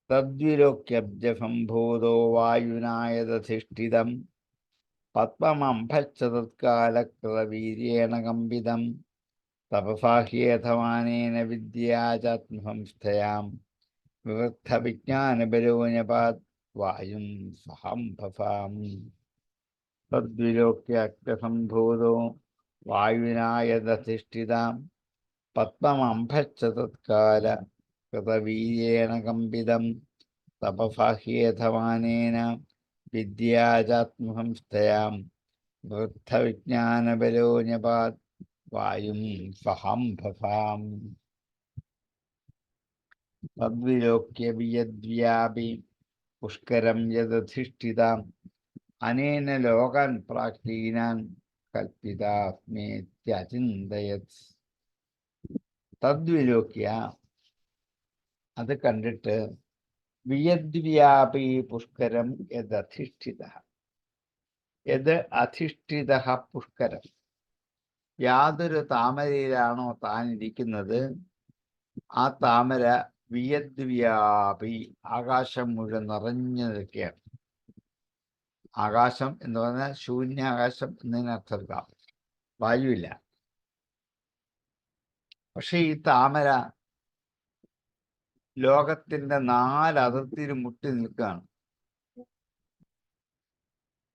Speaker 2: തദ്വിലോക്യബ്ജസംഭൂതോ വായുനായതധിഷ്ഠിതം, പത്മമംഭശ്ച തത്കാലകൃതവീര്യേണ കമ്പിതം, തപസാഹ്യേധമാനേന വിദ്യയാചാത്മസംസ്ഥയാം, വിവൃദ്ധ വിജ്ഞാനബലോ ന്യപാത് വായും സഹംഭവാം. തദ്വിലോക്യബ്ജസംഭൂതോ വായുനായതധിഷ്ഠിതം, പത്മമംഭശ്ച തത്കാലകൃതവീര്യേണ കമ്പിതം, തപസാഹ്യേധമാനേന വിദ്യയാചാത്മസംസ്ഥയാം, വിവൃദ്ധ വിജ്ഞാനബലോ ന്യപാത് വായും സഹംഭവാം. തദ്വിലോക്യ വിയദ്വ്യാപി പുഷ്കരം യദധിഷ്ഠിതാം, അനേന ലോകാൻ പ്രാചീനാൻ കൽപ്പിതാസ്മേത്യചിന്തയത്. തദ്വിലോക്യ അത് കണ്ടിട്ട് വിയദ്വ്യാപി പുഷ്കരം യദധിഷ്ഠിത പുഷ്കരം യാതൊരു താമരയിലാണോ താൻ ഇരിക്കുന്നത് ആ താമര വിയദ്വ്യാപി ആകാശം മുഴുവൻ നിറഞ്ഞു നിൽക്കുകയാണ്. ആകാശം എന്ന് പറഞ്ഞാൽ ശൂന്യാകാശം എന്നതിനർത്ഥം വായുവില്ല. പക്ഷെ ഈ താമര ലോകത്തിന്റെ 4 അതിർത്തിയിൽ മുട്ടി നിൽക്കുകയാണ്.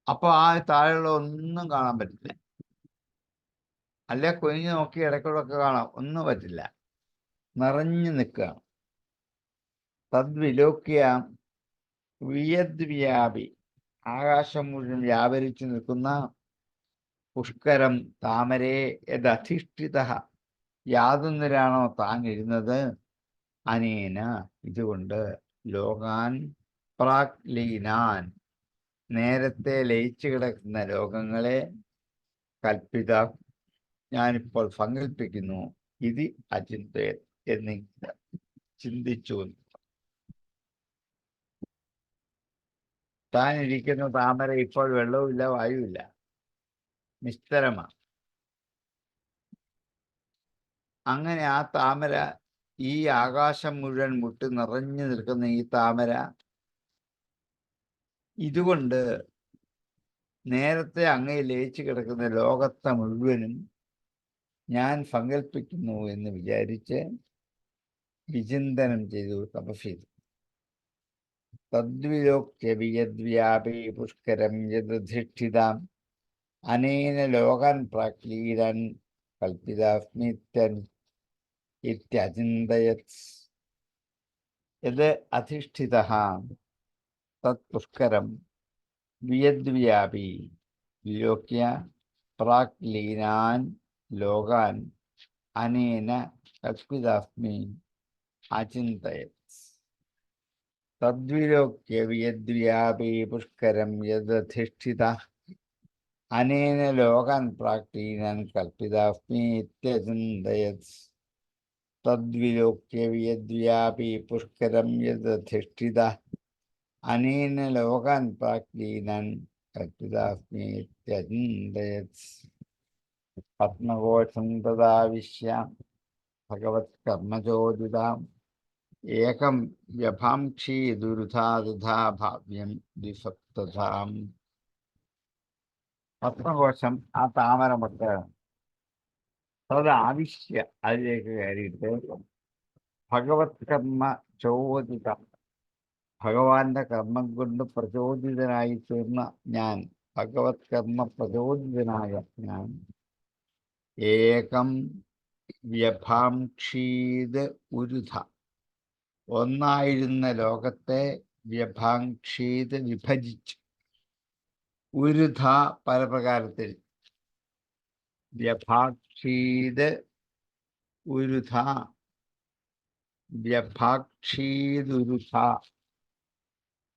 Speaker 2: അപ്പൊ ആ താഴെയുള്ള ഒന്നും കാണാൻ പറ്റില്ല. അല്ലെ കൊഴിഞ്ഞു നോക്കി ഇടയ്ക്കൂടൊക്കെ കാണാം, ഒന്നും പറ്റില്ല, നിറഞ്ഞു നിൽക്കുകയാണ്. തദ്വിലോക്യ വിയദ്വ്യാപി ആകാശം മുഴുവൻ വ്യാപരിച്ചു നിൽക്കുന്ന പുഷ്കരം താമരയെ യദധിഷ്ഠിത യാതൊന്നിലാണോ താൻ ഇരുന്നത് അനേന ഇതുകൊണ്ട് ലോകാൻ പ്രാക് ലീനാൻ നേരത്തെ ലയിച്ചു കിടക്കുന്ന ലോകങ്ങളെ കൽപ്പിത ഞാനിപ്പോൾ സങ്കല്പിക്കുന്നു ഇത് അചിന്ത എന്ന് ചിന്തിച്ചു. താൻ ഇരിക്കുന്ന താമര ഇപ്പോൾ വെള്ളവുമില്ല, വായുവില്ല, നിശ്ചലമാണ്. അങ്ങനെ ആ താമര, ഈ ആകാശം മുഴുവൻ മുട്ടി നിറഞ്ഞു നിൽക്കുന്ന ഈ താമര ഇതുകൊണ്ട് നേരത്തെ അങ്ങേ ലയിച്ചു കിടക്കുന്ന ലോകത്തെ മുഴുവനും ഞാൻ സങ്കല്പിക്കുന്നു എന്ന് വിചാരിച്ച് വിചിന്തനം ചെയ്തു, തപസ് ചെയ്തു. തദ്വിലോക്യ വിയദ്വ്യാപി പുഷ്കരം യദധിഷ്ഠിതാം അനേന ലോകാൻ പ്രാക്ലീനാൻ കൽപ്പിതാസ്മിത്യൻ ഇത്യചിന്തയത് യത് അധിഷ്ഠിതഃ തത്പുഷ്കരം വിയദ്വ്യാപി വിലോക്യ പ്രാക്ലീനാൻ ലോകാൻ അനേന കൽപ്പിതാസ്മി അചിന്തയത് തദ്വിലോക്യ വിയദ്വ്യാപി പുഷ്കരം യദധിഷ്ഠിതഃ അനേന ലോകാൻ പ്രാക്ലീനാൻ കൽപ്പിതാസ്മി ഇത്യചിന്തയത് തദ്വിലോക്യ വിയദ്വ്യാപി പുഷ്കരം യദധിഷ്ഠിതഃ അനേന ലോകാൻ പ്രാക്ലീനാൻ കൽപ്പിതാസ്മി ഇത്യചിന്തയത് പത്മഘോഷം തദാവിശ്യ ഭഗവത് കർമ്മചോദിതാം ഏകം വ്യഭാംക്ഷി ദുരുധാ ദുധാ ഭാവ്യം ദ്വിസപ്തധാം. പത്മഘോഷം ആ താമരമൊക്കെ തദാവിശ്യ അതിലേക്ക് കയറിയിട്ട് ഭഗവത് കർമ്മ ചോദിതം ഭഗവാന്റെ കർമ്മം കൊണ്ട് പ്രചോദിതനായി തീർന്ന ഞാൻ, ഭഗവത് കർമ്മ പ്രചോദിതനായ ഞാൻ ഏകം വ്യഭാംക്ഷീത് ഉരുധ ഒന്നായിരുന്ന ലോകത്തെ വ്യഭാംക്ഷീത് വിഭജിച്ചു. ഉരുധ പല പ്രകാരത്തിൽ വ്യഭാക്ഷീത് ഉരുധ വ്യഭാക്ഷീതുരുധ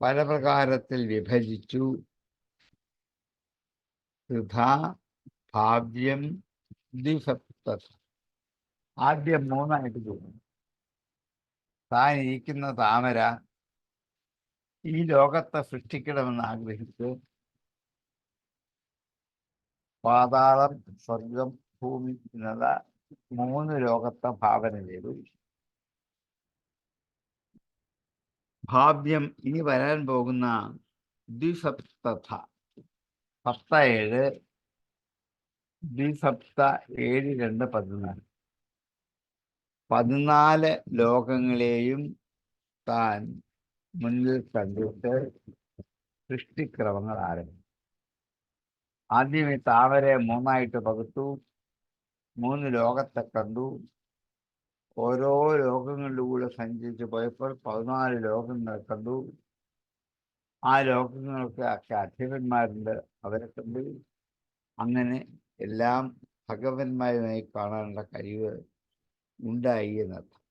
Speaker 2: പല പ്രകാരത്തിൽ വിഭജിച്ചു. ഋഥാ ഭാവ്യം ദ്വിസപ്ത ആദ്യം 3ആയിട്ട് തോന്നുന്നു. താൻ ഇരിക്കുന്ന താമര ഈ ലോകത്തെ സൃഷ്ടിക്കണമെന്ന് ആഗ്രഹിച്ചു പാതാളം, സ്വർഗം, ഭൂമി എന്നുള്ള 3 ലോകത്തെ ഭാവന ചെയ്തു. ഭാവ്യം ഇനി വരാൻ പോകുന്ന ദ്വിസപ്ത 17 ദ്വിസപ്ത 7 2 14 14 ലോകങ്ങളെയും താൻ മുന്നിൽ കണ്ടിട്ട് സൃഷ്ടിക്രമങ്ങൾ ആരംഭിച്ചു. ആദ്യം ഈ താമരയെ 3ആയിട്ട് പകുത്തു, 3 ലോകത്തെ കണ്ടു. ഓരോ ലോകങ്ങളിലൂടെ സഞ്ചരിച്ച് പോയപ്പോൾ 14 ലോകങ്ങൾ കണ്ടു. ആ ലോകങ്ങൾക്ക് അധിപന്മാരുണ്ട്, അവരെ കണ്ടു. അങ്ങനെ എല്ലാം ഭഗവന്മാരുമായി കാണാനുള്ള കഴിവ് ഉണ്ടായി എന്നർത്ഥം.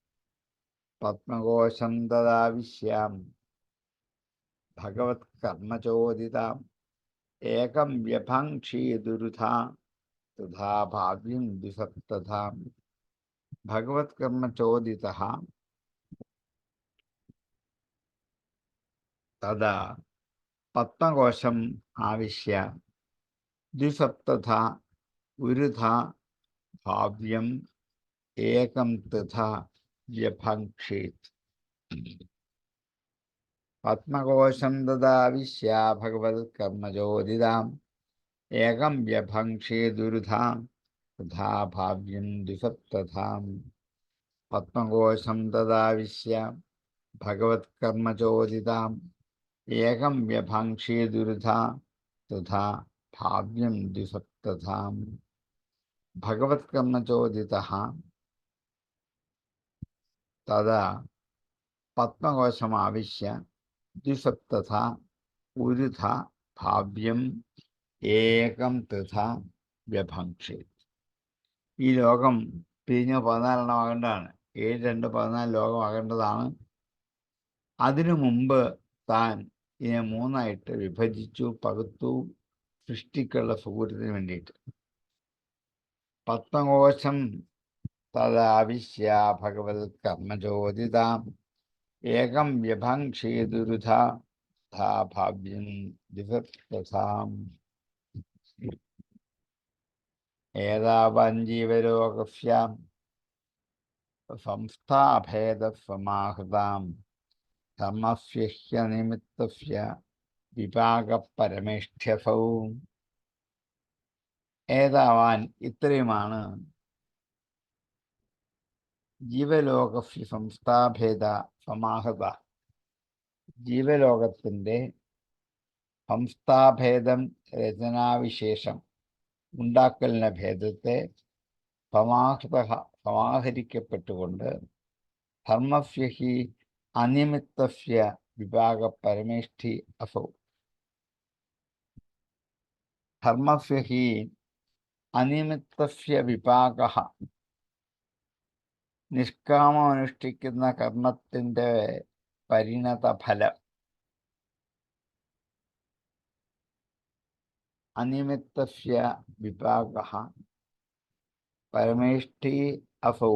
Speaker 2: പത്മഘോഷം തദാവിശ്യാം ഭഗവത് കർമ്മചോദിതാം ഏകം വ്യഭാംക്ഷി ദുരുധാ തഥാ ഭാവ്യം ദ്വിസപ്തധാം ഭഗവത്കർമ്മചോദിതഃ തഥാ പത്മകോശം ആവിശ്യ ദ്വിസപ്തധാ ഉരുധാ ഭാവ്യം ഏകം തഥാ വ്യഭങ്ക്ഷേത്. പത്മകോശം തദാവിശ്യ ഭഗവത്കർമ്മചോദിതാം ഏകം വ്യഭങ്ക്ഷേതുരുധാം തഥാ ഭാവ്യം ദ്വിസപ്തധാം. പത്മകോശം തദാവിശ്യ ഭഗവത്കർമ്മചോദിതാം ഏകം വ്യഭങ്ക്ഷേതുരുധാ തഥാ ഭാവ്യം ദ്വിസപ്തധാം. ഭഗവത്കർമ്മചോദിതഃ തഥാ പത്മകോശമാവിശ്യ ദ്വിസപ്തധാ ഉരുധാ ഭാവ്യം ഏകം തഥാ വ്യഭങ്ക്ഷേത്. ഈ ലോകം പിരിഞ്ഞ് 14 ആകേണ്ടതാണ്. 7, 2, 14 ലോകമാകേണ്ടതാണ്. അതിനു മുമ്പ് താൻ ഇതിനെ 3ആയിട്ട് വിഭജിച്ചു, പകുത്തു, സൃഷ്ടിക്കുള്ള സൗകര്യത്തിന് വേണ്ടിയിട്ട്. പത്മകോശം തദാവിശ്യ ഭഗവത്കർമ്മചോദിതാം ഏകം വ്യഭങ്ക്ഷേതുരുധാ തഥാ ഭാവ്യം ദ്വിസപ്തധാം. ഏതാവാഞ്ജീവലോകസ്യ സംസ്ഥാഭേദസമാഹൃതാം ധർമ്മസ്യ ഹ്യനിമിത്തസ്യ വിഭാഗപരമേഷ്ഠ്യസൗ. ഏതാവാൻ ഇത്രയുമാണ് ജീവലോകസ്യ സംസ്ഥാഭേദ സമാഹൃത. ജീവലോകത്തിൻ്റെ സംസ്ഥാഭേദം, രചനാവിശേഷം, ഉണ്ടാക്കലിൻ്റെ ഭേദത്തെ സമാഹരിക്കപ്പെട്ടുകൊണ്ട് ധർമ്മസ്യ ഹി അനിമിത്തസ്യ വിഭാഗപരമേഷ്ഠി അസൗ. ധർമ്മസ്യ ഹി അനിമിത്തസ്യ വിഭാഗഃ. നിഷ്കാമമനുഷ്ഠിക്കുന്ന കർമ്മത്തിൻ്റെ പരിണതഫലം. അനിമിത്തസ്യ വിഭാഗഃ പരമേഷ്ഠി അസൗ.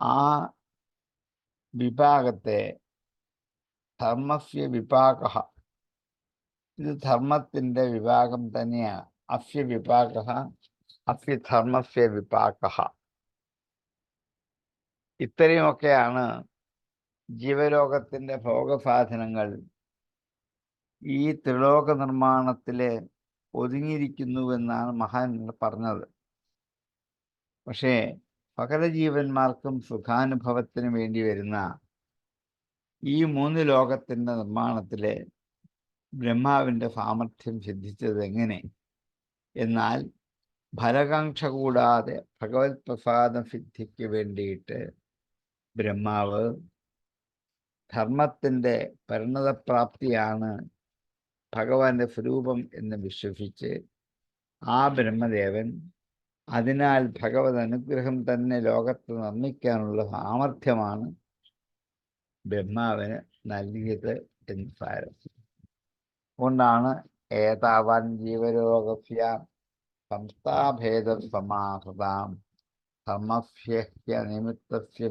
Speaker 2: ആ വിഭാഗത്തെ ധർമ്മസ്യ വിഭാഗഃ, ഇത് ധർമ്മത്തിൻ്റെ വിഭാഗം തന്നെയാണ്. അസ്യ വിഭാഗഃ അസ്യ ധർമ്മസ്യ വിഭാഗഃ. ഇത്രയുമൊക്കെയാണ് ജീവലോകത്തിൻ്റെ ഭോഗസാധനങ്ങൾ ഈ ത്രിലോക നിർമ്മാണത്തിൽ ഒതുങ്ങിയിരിക്കുന്നുവെന്നാണ് മഹാന്മാർ പറഞ്ഞത്. പക്ഷേ സകല ജീവന്മാർക്കും സുഖാനുഭവത്തിന് വേണ്ടി വരുന്ന ഈ 3 ലോകത്തിൻ്റെ നിർമ്മാണത്തിൽ ബ്രഹ്മാവിൻ്റെ സാമർഥ്യം സിദ്ധിച്ചത് എങ്ങനെ? എന്നാൽ ഫലകാംക്ഷ കൂടാതെ ഭഗവത് പ്രസാദ സിദ്ധിക്ക് വേണ്ടിയിട്ട് ബ്രഹ്മാവ് ധർമ്മത്തിൻ്റെ പരിണതപ്രാപ്തിയാണ് ഭഗവാന്റെ സ്വരൂപം എന്ന് വിശ്വസിച്ച് ആ ബ്രഹ്മദേവൻ അതിനാൽ ഭഗവത് അനുഗ്രഹം തന്നെ ലോകത്ത് നിർമ്മിക്കാനുള്ള സാമർഥ്യമാണ് ബ്രഹ്മാവിന് നൽകിയത് എന്ന് സാരം. അതുകൊണ്ടാണ് ഏതാവാൻ ജീവലോകസ്യ സംസ്ഥാഭേദം സമാഹൃതാം ധർമ്മസ്യ നിമിത്തസ്യ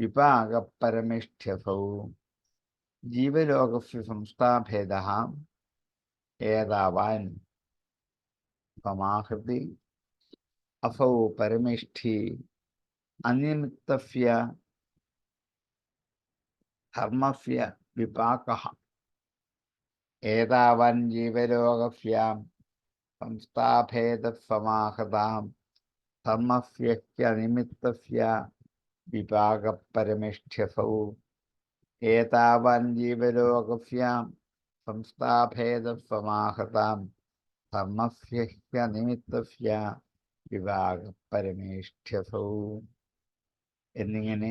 Speaker 2: വിഭാഗപരമേഷ്ഠ്യസൗ. ജീവലോകസ്യ സംസ്ഥാഭേദഃ ഏതാവാൻ സമാഹൃതി അസൗ പരമേഷ്ഠി അനിമിത്തസ്യ ധർമ്മസ്യ വിഭാഗഃ. ഏതാവാൻ ജീവലോകസ്യ സംസ്ഥാഭേദസമാഹൃതാം ധർമ്മസ്യ നിമിത്തസ്യ വിഭാഗപരമേഷ്ഠ്യസൗ. ഏതാവാൻ ജീവലോകസ്യ സംസ്ഥാഭേദസമാഹൃതാം ധർമ്മസ്യ നിമിത്തസ്യ വിഭാഗപരമേഷ്ഠ്യസൗ. എന്നിങ്ങനെ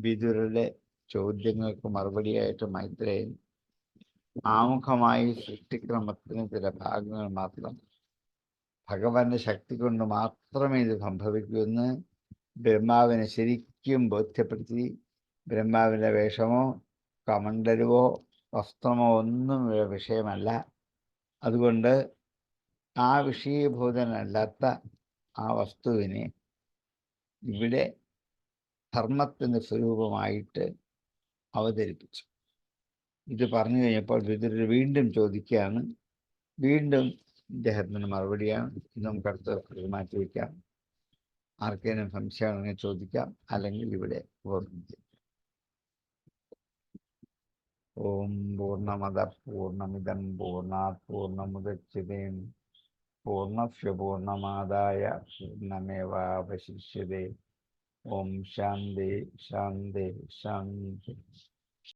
Speaker 2: വിദുരരുടെ ചോദ്യങ്ങൾക്ക് മറുപടിയായിട്ട് മൈത്രേയൻ ആമുഖമായി സൃഷ്ടിക്രമത്തിന് ചില ഭാഗങ്ങൾ മാത്രം ഭഗവാന്റെ ശക്തി കൊണ്ട് മാത്രമേ ഇത് സംഭവിക്കൂ എന്ന് ബ്രഹ്മാവിനെ ശരിക്കും ബോധ്യപ്പെടുത്തി. ബ്രഹ്മാവിൻ്റെ വേഷമോ കമണ്ഡലുവോ വസ്ത്രമോ ഒന്നും വിഷയമല്ല. അതുകൊണ്ട് ആ വിഷയഭൂതനല്ലാത്ത ആ വസ്തുവിനെ ഇവിടെ ധർമ്മത്തിൻ്റെ സ്വരൂപമായിട്ട് അവതരിപ്പിച്ചു. ഇത് പറഞ്ഞു കഴിഞ്ഞപ്പോൾ വിതുരർ വീണ്ടും ചോദിക്കുകയാണ്. വീണ്ടും ഇദ്ദേഹത്തിന് മറുപടിയാണ്. ഇത് നമുക്ക് അടുത്ത മാറ്റി വയ്ക്കാം. ആർക്കെങ്കിലും സംശയമാണെങ്കിൽ ചോദിക്കാം, അല്ലെങ്കിൽ ഇവിടെ ഓർമ്മിക്കാം. ഓം പൂർണ്ണമദ പൂർണ്ണമിദം പൂർണ്ണാത് പൂർണ്ണമുദച്യതേ പൂർണ്ണസ്യ പൂർണ്ണമാദായ പൂർണ്ണമേവാവശിഷ്യതേ. ഓം ശാന്തി ശാന്തി ശാന്തി.